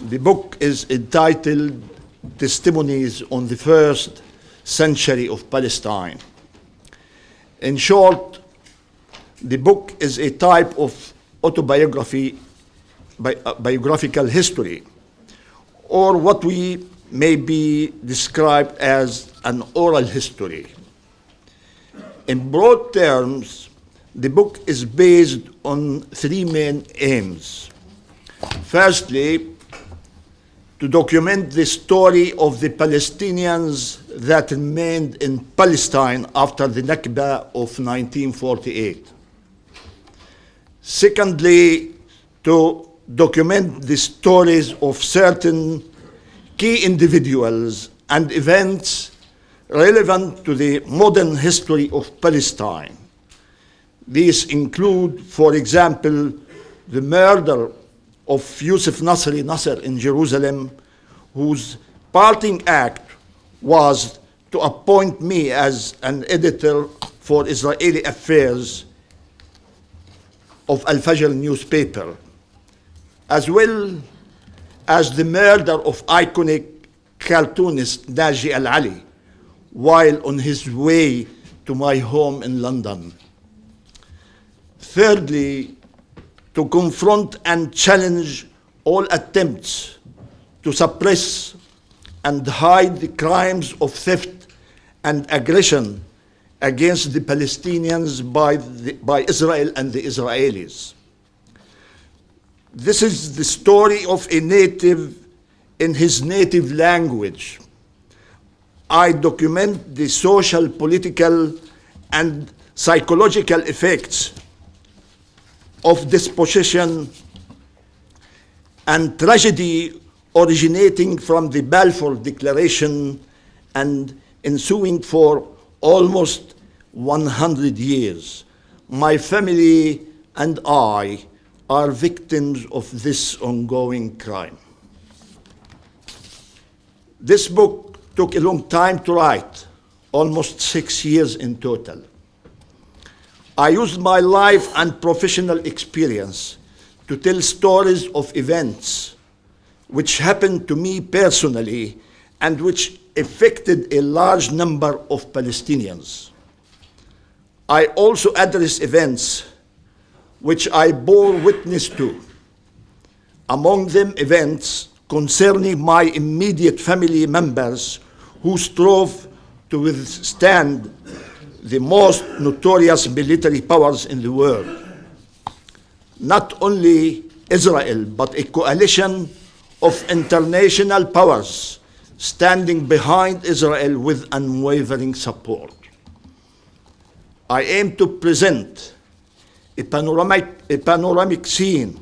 The book is entitled Testimonies on the First Century of Palestine. In short, the book is a type of biographical history, or what we may be described as an oral history. In broad terms, the book is based on three main aims. Firstly, to document the story of the Palestinians that remained in Palestine after the Nakba of 1948. Secondly, to document the stories of certain key individuals and events relevant to the modern history of Palestine. These include, for example, the murder of Yusuf Nasr in Jerusalem, whose parting act was to appoint me as an editor for Israeli affairs of Al-Fajr newspaper, as well as the murder of iconic cartoonist Naji Al-Ali while on his way to my home in London. Thirdly, to confront and challenge all attempts to suppress and hide the crimes of theft and aggression against the Palestinians by Israel and the Israelis. This is the story of a native in his native language. I document the social, political, and psychological effects of dispossession and tragedy originating from the Balfour Declaration and ensuing for almost 100 years. My family and I are victims of this ongoing crime. This book took a long time to write, almost 6 years in total. I used my life and professional experience to tell stories of events which happened to me personally and which affected a large number of Palestinians. I also address events which I bore witness to, among them events concerning my immediate family members who strove to withstand the most notorious military powers in the world. Not only Israel, but a coalition of international powers standing behind Israel with unwavering support. I aim to present a panoramic scene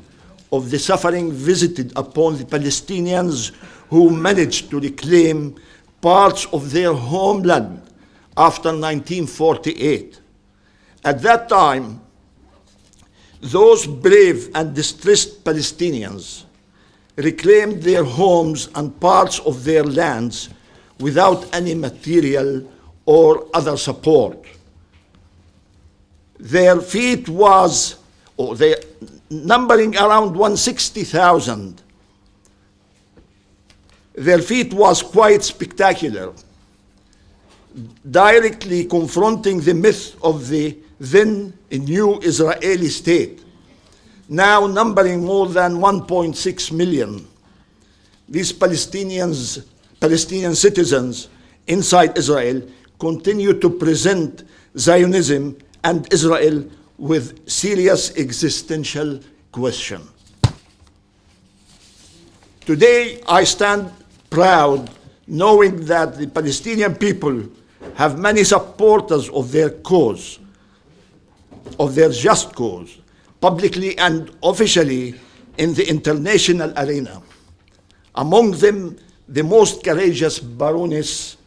of the suffering visited upon the Palestinians who managed to reclaim parts of their homeland after 1948. At that time, those brave and distressed Palestinians reclaimed their homes and parts of their lands without any material or other support. Their fleet was, or they numbering around 160,000. Their feat was quite spectacular, directly confronting the myth of the then new Israeli state, now numbering more than 1.6 million. These Palestinian citizens inside Israel continue to present Zionism and Israel with serious existential question. Today, I stand proud knowing that the Palestinian people have many supporters of their cause, of their just cause, publicly and officially in the international arena. Among them, the most courageous Baroness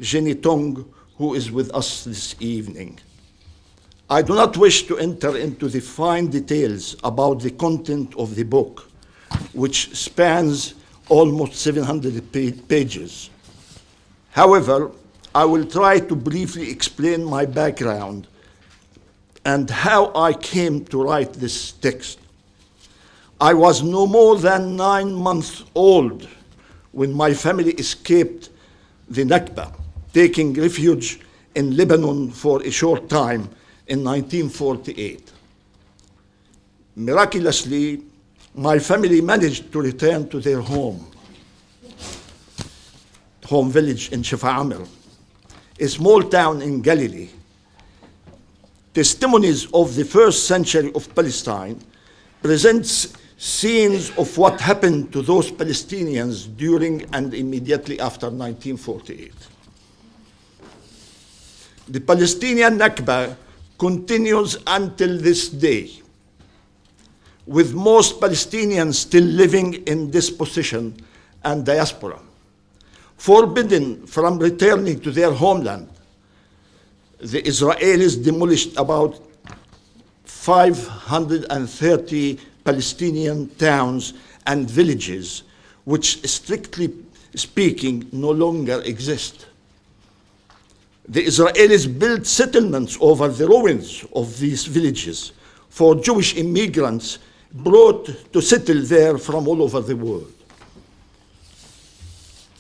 Jenny Tong, who is with us this evening. I do not wish to enter into the fine details about the content of the book, which spans almost 700 pages. However, I will try to briefly explain my background and how I came to write this text. I was no more than 9 months old when my family escaped the Nakba, taking refuge in Lebanon for a short time in 1948. Miraculously, my family managed to return to their home village in Shafa'amir, a small town in Galilee. Testimonies of the first century of Palestine presents scenes of what happened to those Palestinians during and immediately after 1948. The Palestinian Nakba continues until this day, with most Palestinians still living in dispossession and diaspora, forbidden from returning to their homeland. The Israelis demolished about 530 Palestinian towns and villages, which strictly speaking no longer exist. The Israelis built settlements over the ruins of these villages for Jewish immigrants brought to settle there from all over the world.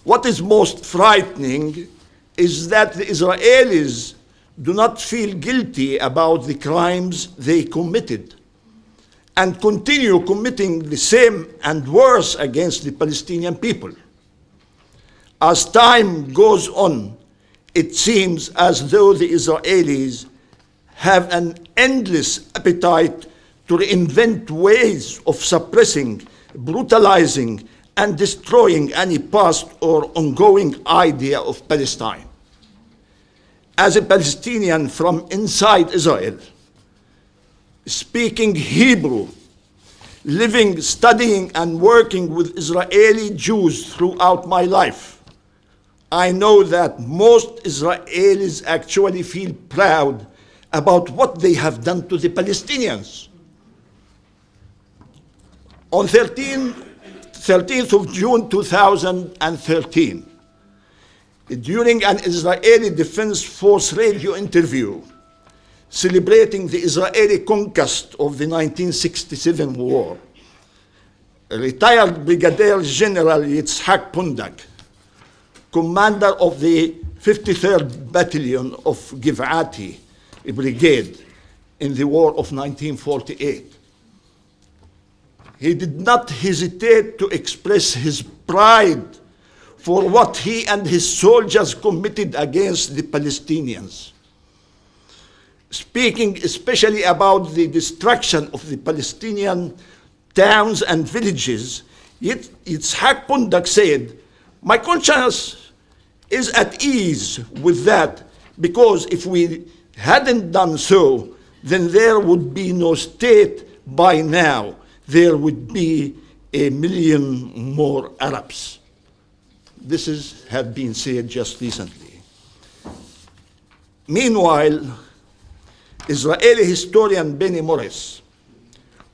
What is most frightening is that the Israelis do not feel guilty about the crimes they committed and continue committing the same and worse against the Palestinian people. As time goes on, it seems as though the Israelis have an endless appetite to reinvent ways of suppressing, brutalizing, and destroying any past or ongoing idea of Palestine. As a Palestinian from inside Israel, speaking Hebrew, living, studying, and working with Israeli Jews throughout my life, I know that most Israelis actually feel proud about what they have done to the Palestinians. On 13th of June 2013, during an Israeli Defense Force radio interview celebrating the Israeli conquest of the 1967 war, retired Brigadier General Yitzhak Pundak, commander of the 53rd Battalion of Giv'ati Brigade in the War of 1948. He did not hesitate to express his pride for what he and his soldiers committed against the Palestinians. Speaking especially about the destruction of the Palestinian towns and villages, Yitzhak Pundak said, "My conscience is at ease with that, because if we hadn't done so, then there would be no state by now. There would be 1 million more Arabs." This had been said just recently. Meanwhile, Israeli historian Benny Morris,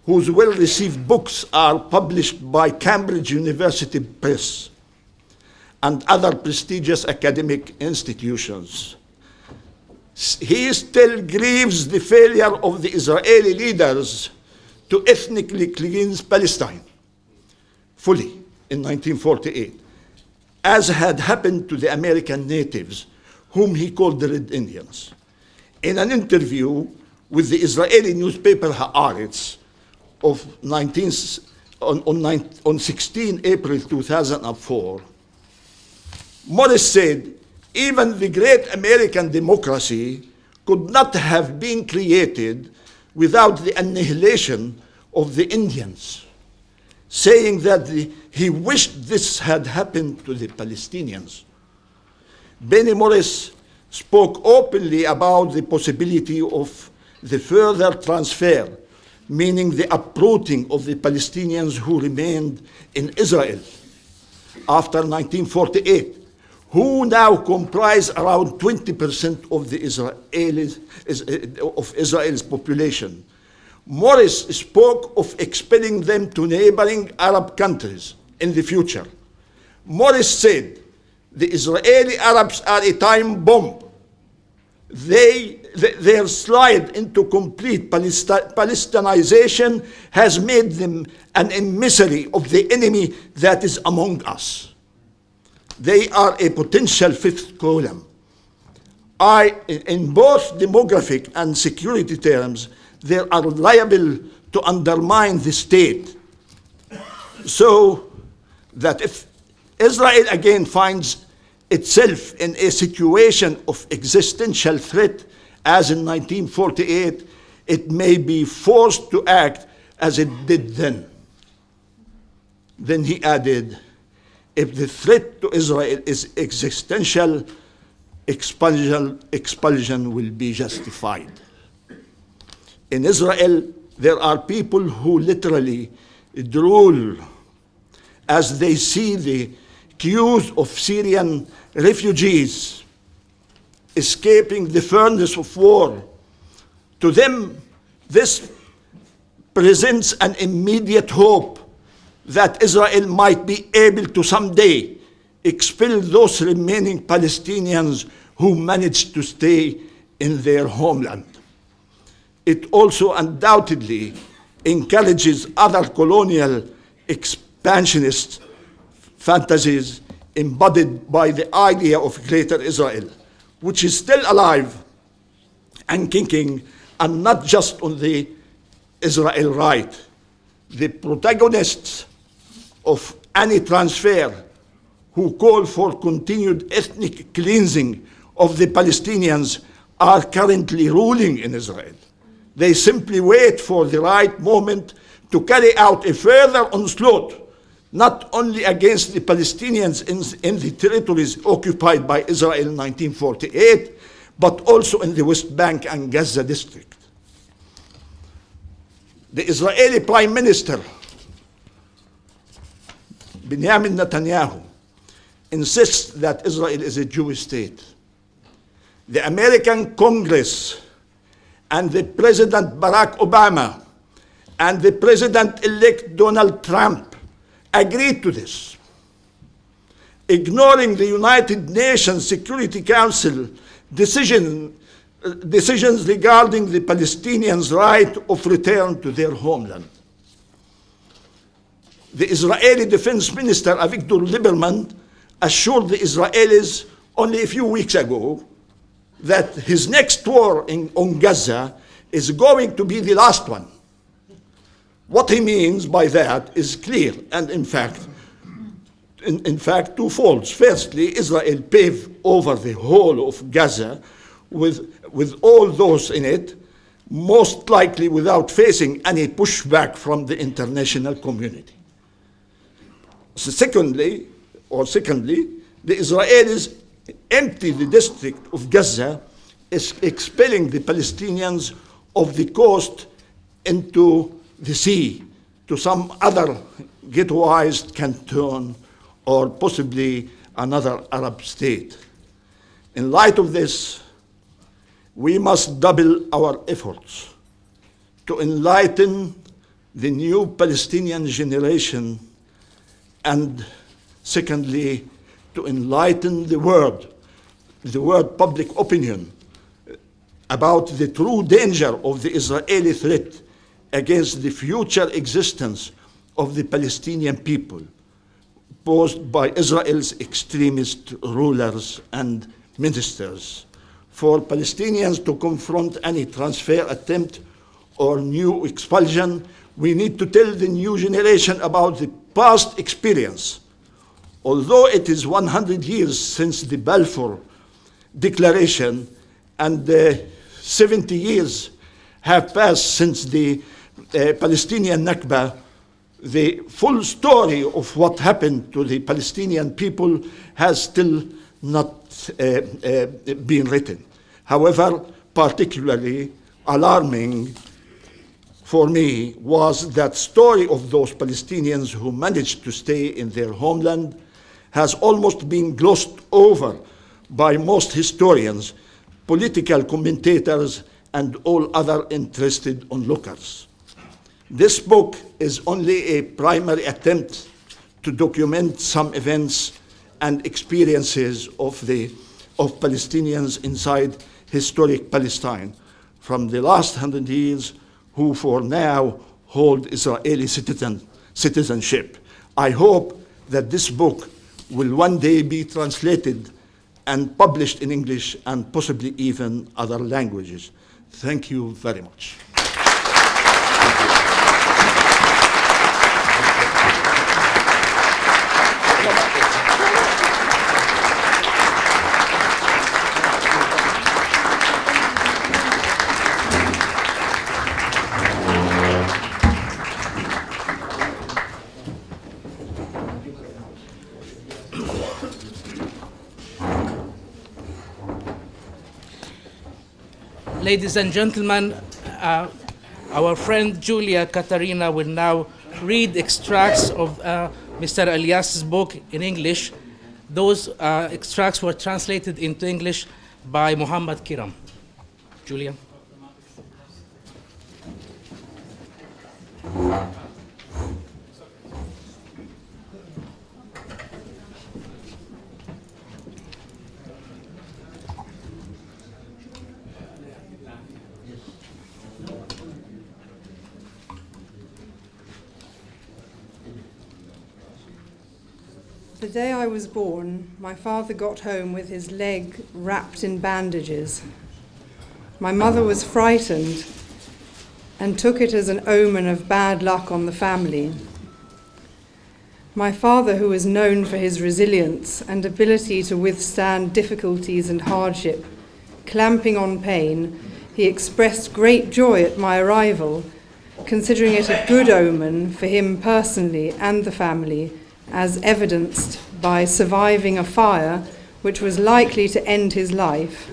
whose well-received books are published by Cambridge University Press, and other prestigious academic institutions. He still grieves the failure of the Israeli leaders to ethnically cleanse Palestine fully in 1948, as had happened to the American natives, whom he called the Red Indians. In an interview with the Israeli newspaper Haaretz on 16 April 2004, Morris said, even the great American democracy could not have been created without the annihilation of the Indians, saying that he wished this had happened to the Palestinians. Benny Morris spoke openly about the possibility of the further transfer, meaning the uprooting of the Palestinians who remained in Israel after 1948, who now comprise around 20% of the Israel's population. Morris spoke of expelling them to neighboring Arab countries in the future. Morris said, the Israeli Arabs are a time bomb. Their slide into complete Palestinization has made them an emissary of the enemy that is among us. They are a potential fifth column. In both demographic and security terms, they are liable to undermine the state. So that if Israel again finds itself in a situation of existential threat, as in 1948, it may be forced to act as it did then. Then he added, if the threat to Israel is existential, expulsion will be justified. In Israel, there are people who literally drool as they see the queues of Syrian refugees escaping the furnace of war. To them, this presents an immediate hope that Israel might be able to someday expel those remaining Palestinians who managed to stay in their homeland. It also undoubtedly encourages other colonial expansionist fantasies embodied by the idea of Greater Israel, which is still alive and kicking, and not just on the Israel right. The protagonists of any transfer who call for continued ethnic cleansing of the Palestinians are currently ruling in Israel. They simply wait for the right moment to carry out a further onslaught, not only against the Palestinians in the territories occupied by Israel in 1948, but also in the West Bank and Gaza district. The Israeli Prime Minister, Benjamin Netanyahu, insists that Israel is a Jewish state. The American Congress and the President Barack Obama and the President-elect Donald Trump agreed to this, ignoring the United Nations Security Council decisions regarding the Palestinians' right of return to their homeland. The Israeli Defense Minister Avigdor Lieberman assured the Israelis only a few weeks ago that his next war on Gaza is going to be the last one. What he means by that is clear, and in fact, twofold. Firstly, Israel paved over the whole of Gaza with all those in it, most likely without facing any pushback from the international community. So secondly, the Israelis empty the district of Gaza, expelling the Palestinians of the coast into the sea, to some other ghettoized canton or possibly another Arab state. In light of this, we must double our efforts to enlighten the new Palestinian generation, and secondly, to enlighten the world public opinion, about the true danger of the Israeli threat against the future existence of the Palestinian people posed by Israel's extremist rulers and ministers. For Palestinians to confront any transfer attempt or new expulsion, we need to tell the new generation about the past experience. Although it is 100 years since the Balfour Declaration and 70 years have passed since the Palestinian Nakba, the full story of what happened to the Palestinian people has still not been written. However, particularly alarming for me was that story of those Palestinians who managed to stay in their homeland has almost been glossed over by most historians, political commentators, and all other interested onlookers. This book is only a primary attempt to document some events and experiences of Palestinians inside historic Palestine from the last 100 years, who for now hold Israeli citizenship. I hope that this book will one day be translated and published in English and possibly even other languages. Thank you very much. Ladies and gentlemen, our friend Julia Katarina will now read extracts of Mr. Elias's book in English. Those extracts were translated into English by Muhammad Kiram. Julia. The day I was born, my father got home with his leg wrapped in bandages. My mother was frightened and took it as an omen of bad luck on the family. My father, who was known for his resilience and ability to withstand difficulties and hardship, clamping on pain, he expressed great joy at my arrival, considering it a good omen for him personally and the family, as evidenced by surviving a fire which was likely to end his life.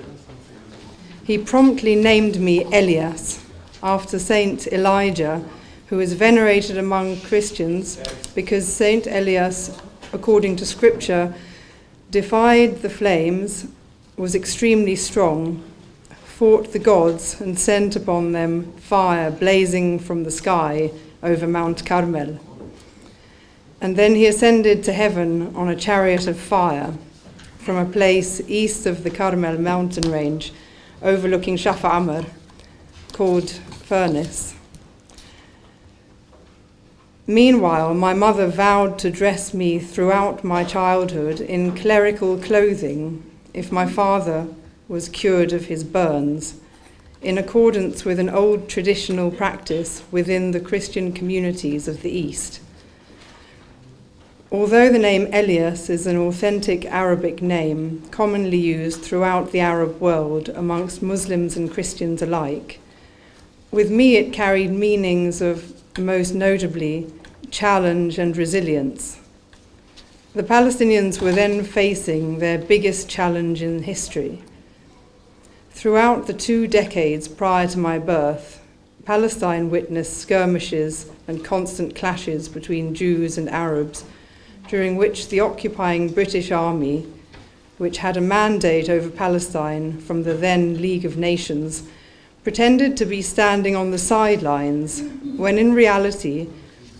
He promptly named me Elias, after Saint Elijah, who is venerated among Christians because Saint Elias, according to scripture, defied the flames, was extremely strong, fought the gods, and sent upon them fire blazing from the sky over Mount Carmel. And then he ascended to heaven on a chariot of fire from a place east of the Carmel mountain range overlooking Shaf Amr, called Furnace. Meanwhile, my mother vowed to dress me throughout my childhood in clerical clothing if my father was cured of his burns, in accordance with an old traditional practice within the Christian communities of the East. Although the name Elias is an authentic Arabic name commonly used throughout the Arab world amongst Muslims and Christians alike, with me it carried meanings of, most notably, challenge and resilience. The Palestinians were then facing their biggest challenge in history. Throughout the 2 decades prior to my birth, Palestine witnessed skirmishes and constant clashes between Jews and Arabs, during which the occupying British Army, which had a mandate over Palestine from the then League of Nations, pretended to be standing on the sidelines, when in reality,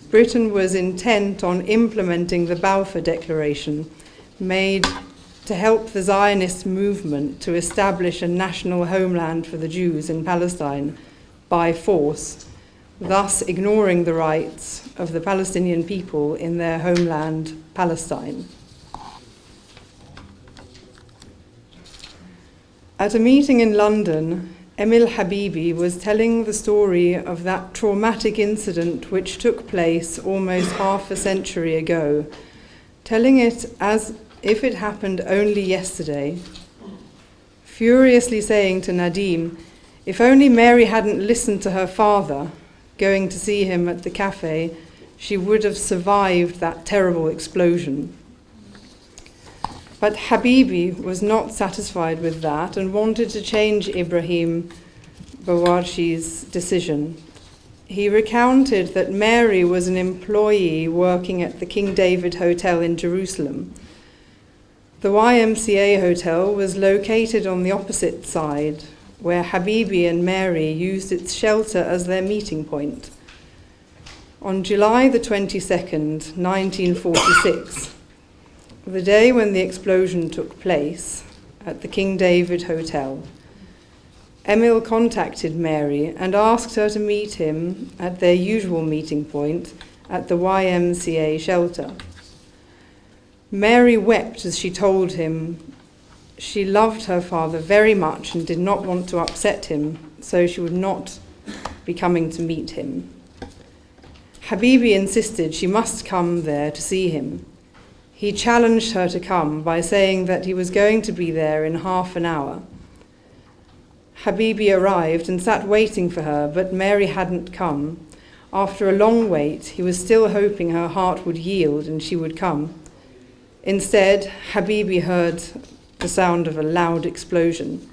Britain was intent on implementing the Balfour Declaration, made to help the Zionist movement to establish a national homeland for the Jews in Palestine by force, thus ignoring the rights of the Palestinian people in their homeland, Palestine. At a meeting in London, Emil Habibi was telling the story of that traumatic incident which took place almost half a century ago, telling it as if it happened only yesterday, furiously saying to Nadim, if only Mary hadn't listened to her father, going to see him at the cafe, she would have survived that terrible explosion. But Habibi was not satisfied with that and wanted to change Ibrahim Bawarshi's decision. He recounted that Mary was an employee working at the King David Hotel in Jerusalem. The YMCA hotel was located on the opposite side, where Habibi and Mary used its shelter as their meeting point. On July the 22nd, 1946, the day when the explosion took place at the King David Hotel, Emil contacted Mary and asked her to meet him at their usual meeting point at the YMCA shelter. Mary wept as she told him she loved her father very much and did not want to upset him, so she would not be coming to meet him. Habibi insisted she must come there to see him. He challenged her to come by saying that he was going to be there in half an hour. Habibi arrived and sat waiting for her, but Mary hadn't come. After a long wait, he was still hoping her heart would yield and she would come. Instead, Habibi heard the sound of a loud explosion.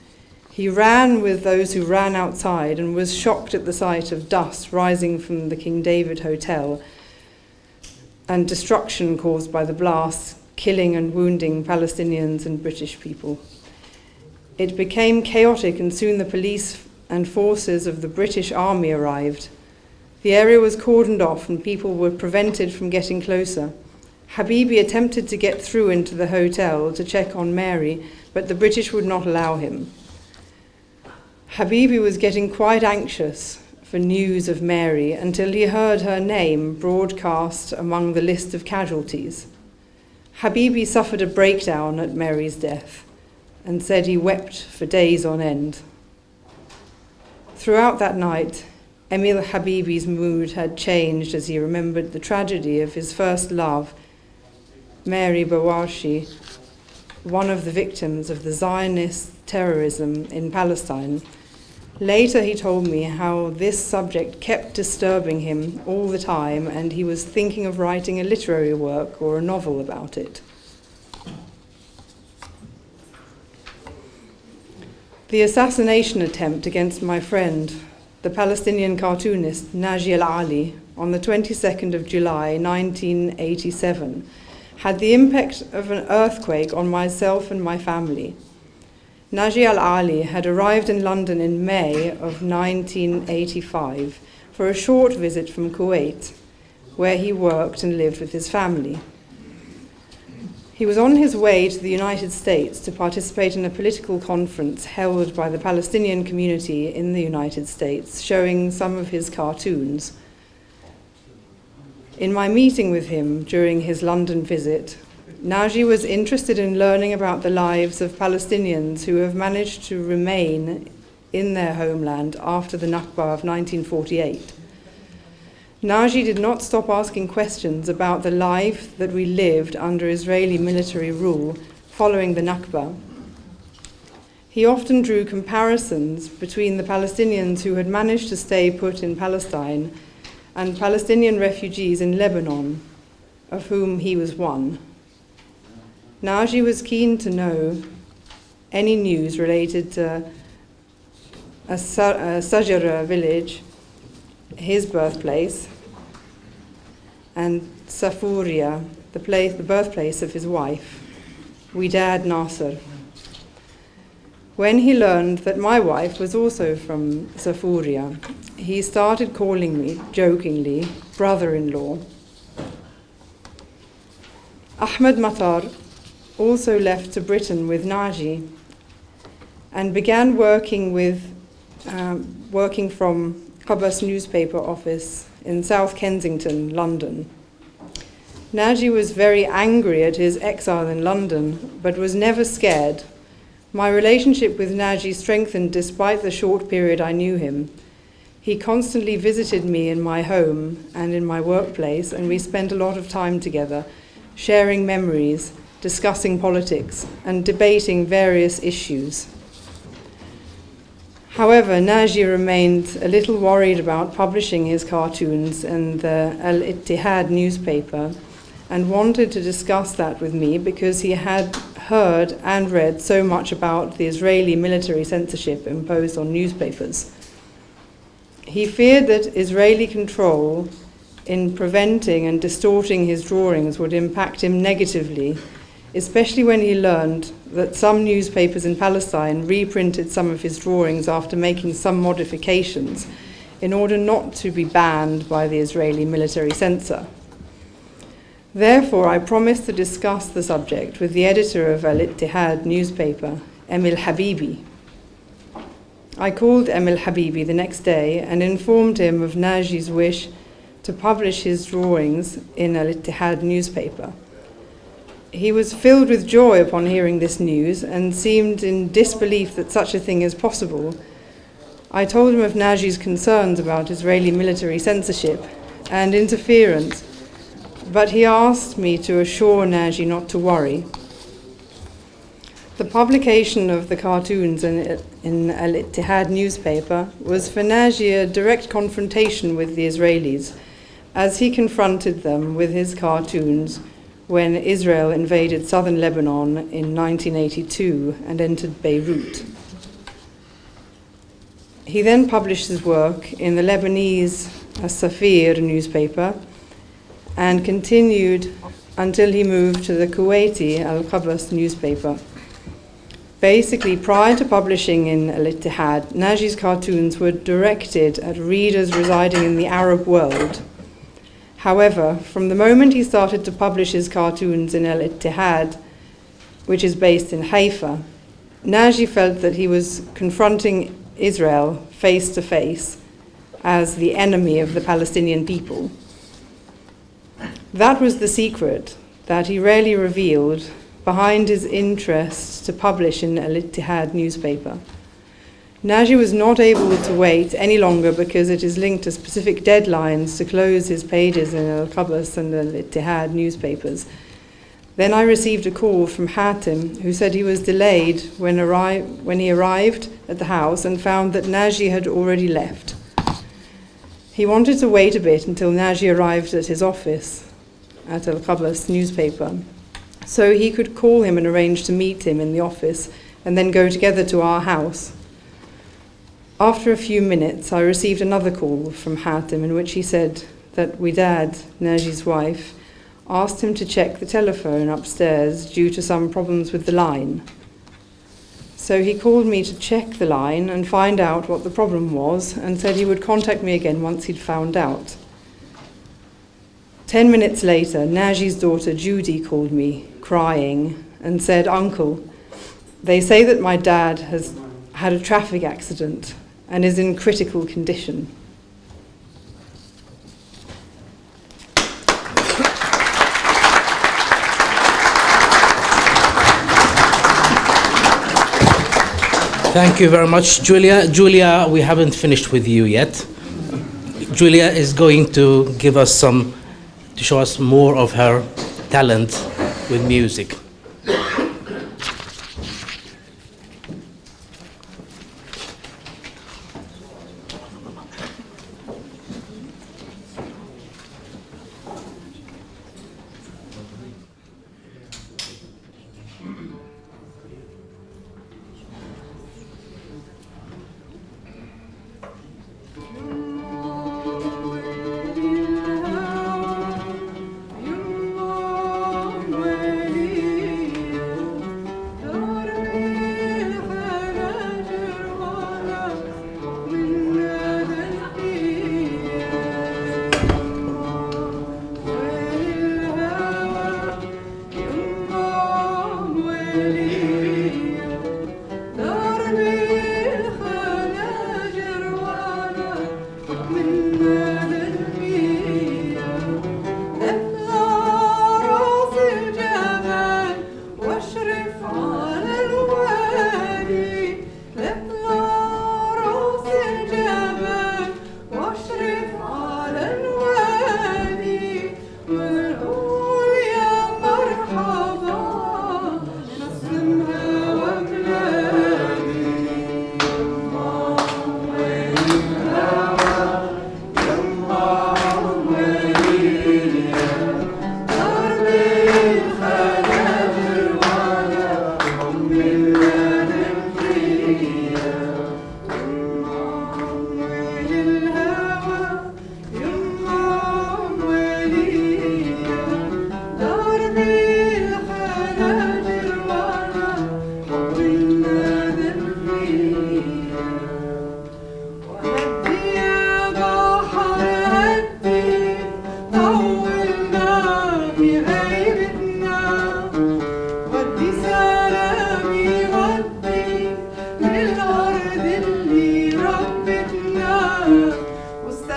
He ran with those who ran outside and was shocked at the sight of dust rising from the King David Hotel and destruction caused by the blast, killing and wounding Palestinians and British people. It became chaotic and soon the police and forces of the British Army arrived. The area was cordoned off and people were prevented from getting closer. Habibi attempted to get through into the hotel to check on Mary, but the British would not allow him. Habibi was getting quite anxious for news of Mary until he heard her name broadcast among the list of casualties. Habibi suffered a breakdown at Mary's death and said he wept for days on end. Throughout that night, Emil Habibi's mood had changed as he remembered the tragedy of his first love, Mary Bawarshi, one of the victims of the Zionist terrorism in Palestine. Later he told me how this subject kept disturbing him all the time and he was thinking of writing a literary work or a novel about it. The assassination attempt against my friend, the Palestinian cartoonist Naji al-Ali, on the 22nd of July 1987, had the impact of an earthquake on myself and my family. Naji al-Ali had arrived in London in May of 1985 for a short visit from Kuwait, where he worked and lived with his family. He was on his way to the United States to participate in a political conference held by the Palestinian community in the United States, showing some of his cartoons. In my meeting with him during his London visit, Naji was interested in learning about the lives of Palestinians who have managed to remain in their homeland after the Nakba of 1948. Naji did not stop asking questions about the life that we lived under Israeli military rule following the Nakba. He often drew comparisons between the Palestinians who had managed to stay put in Palestine and Palestinian refugees in Lebanon, of whom he was one. Naji was keen to know any news related to Sajara village, his birthplace, and Safuria, the birthplace of his wife, Widad Nasser. When he learned that my wife was also from Safuria, he started calling me, jokingly, brother-in-law. Ahmed Matar, also left to Britain with Naji and began working from Khabar's newspaper office in South Kensington, London. Naji was very angry at his exile in London, but was never scared. My relationship with Naji strengthened despite the short period I knew him. He constantly visited me in my home and in my workplace, and we spent a lot of time together, sharing memories, discussing politics, and debating various issues. However, Naji remained a little worried about publishing his cartoons in the Al-Ittihad newspaper and wanted to discuss that with me because he had heard and read so much about the Israeli military censorship imposed on newspapers. He feared that Israeli control in preventing and distorting his drawings would impact him negatively, especially when he learned that some newspapers in Palestine reprinted some of his drawings after making some modifications in order not to be banned by the Israeli military censor. Therefore, I promised to discuss the subject with the editor of Al-Ittihad newspaper, Emil Habibi. I called Emil Habibi the next day and informed him of Naji's wish to publish his drawings in Al-Ittihad newspaper. He was filled with joy upon hearing this news and seemed in disbelief that such a thing is possible. I told him of Naji's concerns about Israeli military censorship and interference, but he asked me to assure Naji not to worry. The publication of the cartoons in Al-Ittihad newspaper was for Naji a direct confrontation with the Israelis, as he confronted them with his cartoons when Israel invaded southern Lebanon in 1982 and entered Beirut. He then published his work in the Lebanese As-Safir newspaper and continued until he moved to the Kuwaiti Al-Qabas newspaper. Basically, prior to publishing in Al-Ittihad, Naji's cartoons were directed at readers residing in the Arab world. However, from the moment he started to publish his cartoons in Al-Ittihad, which is based in Haifa, Naji felt that he was confronting Israel face to face as the enemy of the Palestinian people. That was the secret that he rarely revealed behind his interest to publish in Al-Ittihad newspaper. Naji was not able to wait any longer because it is linked to specific deadlines to close his pages in Al-Qabas and Al-Ittihad newspapers. Then I received a call from Hatim, who said he was delayed when he arrived at the house and found that Naji had already left. He wanted to wait a bit until Naji arrived at his office at Al-Qabas newspaper, so he could call him and arrange to meet him in the office and then go together to our house. After a few minutes, I received another call from Hatim in which he said that Widad, Naji's wife, asked him to check the telephone upstairs due to some problems with the line. So he called me to check the line and find out what the problem was and said he would contact me again once he'd found out. 10 minutes later, Naji's daughter Judy called me, crying, and said, "Uncle, they say that my dad has had a traffic accident and is in critical condition." Thank you very much, Julia. Julia, we haven't finished with you yet. Julia is going to show us more of her talent with music.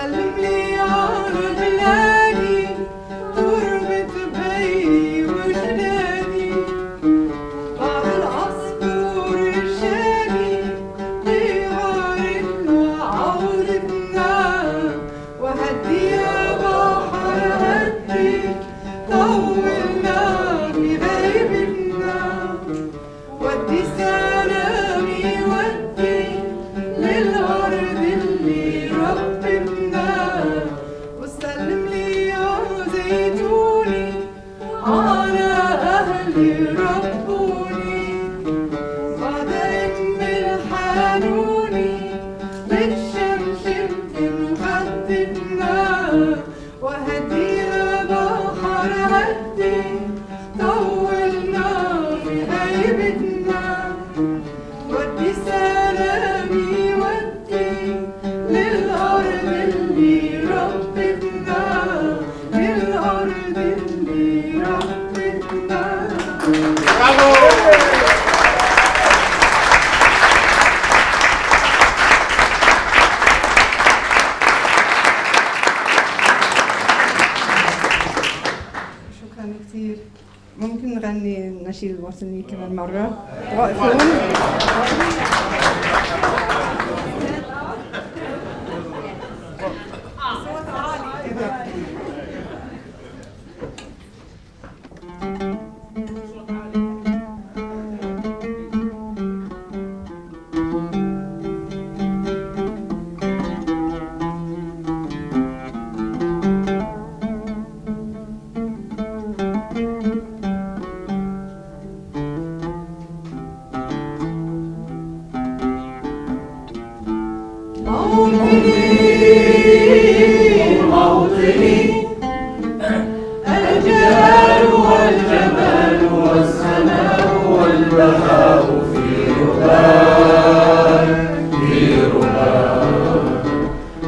وسلم لي على بلادي تربة بيي وجدادي بعد العصفور الشادي بغارتنا عودتنا وهدي يا بحر هدي طولنا في غيبتنا ودي سلامي ودي للأرض اللي ربتنا وسلم لي يا زيتوني على أهلي ربوني بعد أم الحانوني بتشمشمت مخدتنا وهدي يا بحر هدي طولنا في غيبتنا ودي سلامي ودي للأرض اللي ربتنا للأرض اللي ربتنا. شكرا كثير. ممكن نغني النشيد الوطني كمان مرة؟ واقفون؟ صوت عالي كده. موطني الجلال والجمال والسماء والبهاء في رباك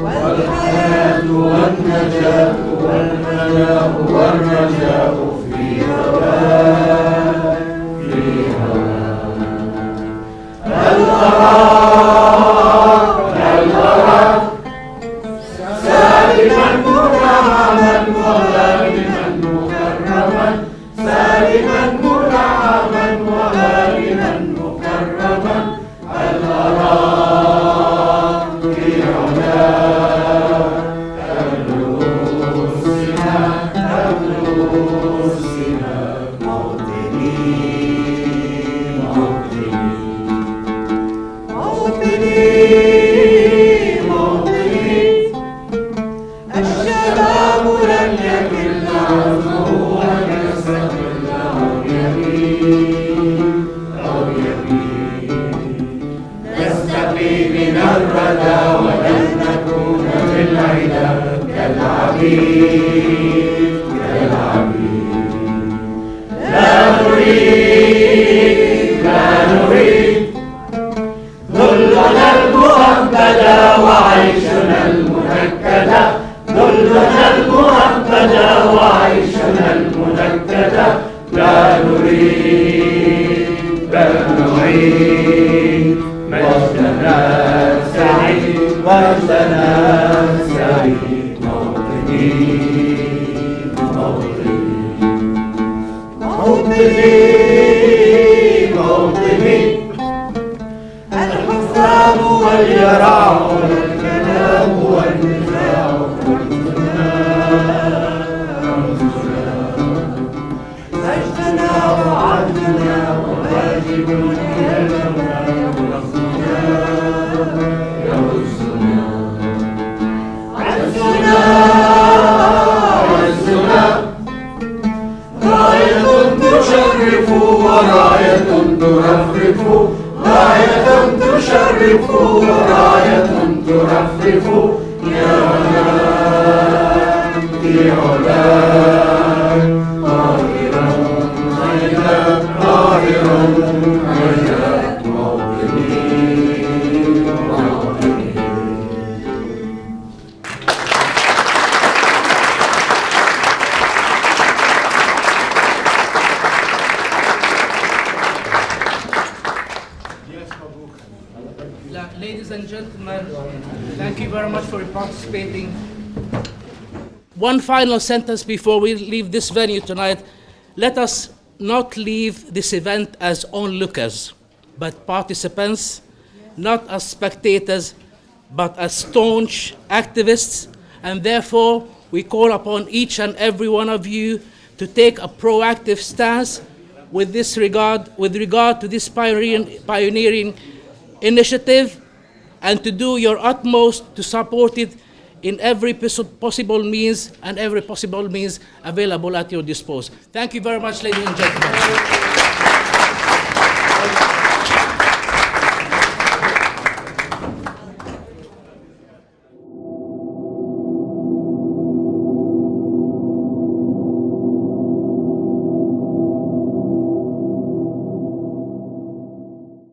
والحياة والنجاة والهناء والرجاء في هواك الأراك سالما منعما وغانما مكرما سالما منعما وغانما مكرما الأراك في علاك تبلغ السماء موطني الشباب لن يكل عزمه أن يستقل أو يبين نستقي من الردى ولن نكون بالعدا كالعبيد لا نريد ذلنا المؤبدا وعيشنا المنكدا ذلنا المؤبدا وعيشنا المنكدا لا نريد بل نعيد مجدنا السعيد مجدنا السعيد موطني الحسام واليرع والكلام والنزاع مجدنا وعدلنا وواجبنا عزنا راية تشرف وراية ترفرف راية تشرف وراية ترفرف يا علاك في علاك طاهرا عيناك طاهرا عيناك موطني Ladies and gentlemen, thank Thank you very much for participating. One final sentence before we leave this venue tonight. Let us not leave this event as onlookers, but participants, not as spectators, but as staunch activists, and therefore we call upon each and every one of you to take a proactive stance with regard to this pioneering initiative, and to do your utmost to support it in every possible means available at your disposal. Thank you very much, ladies and gentlemen.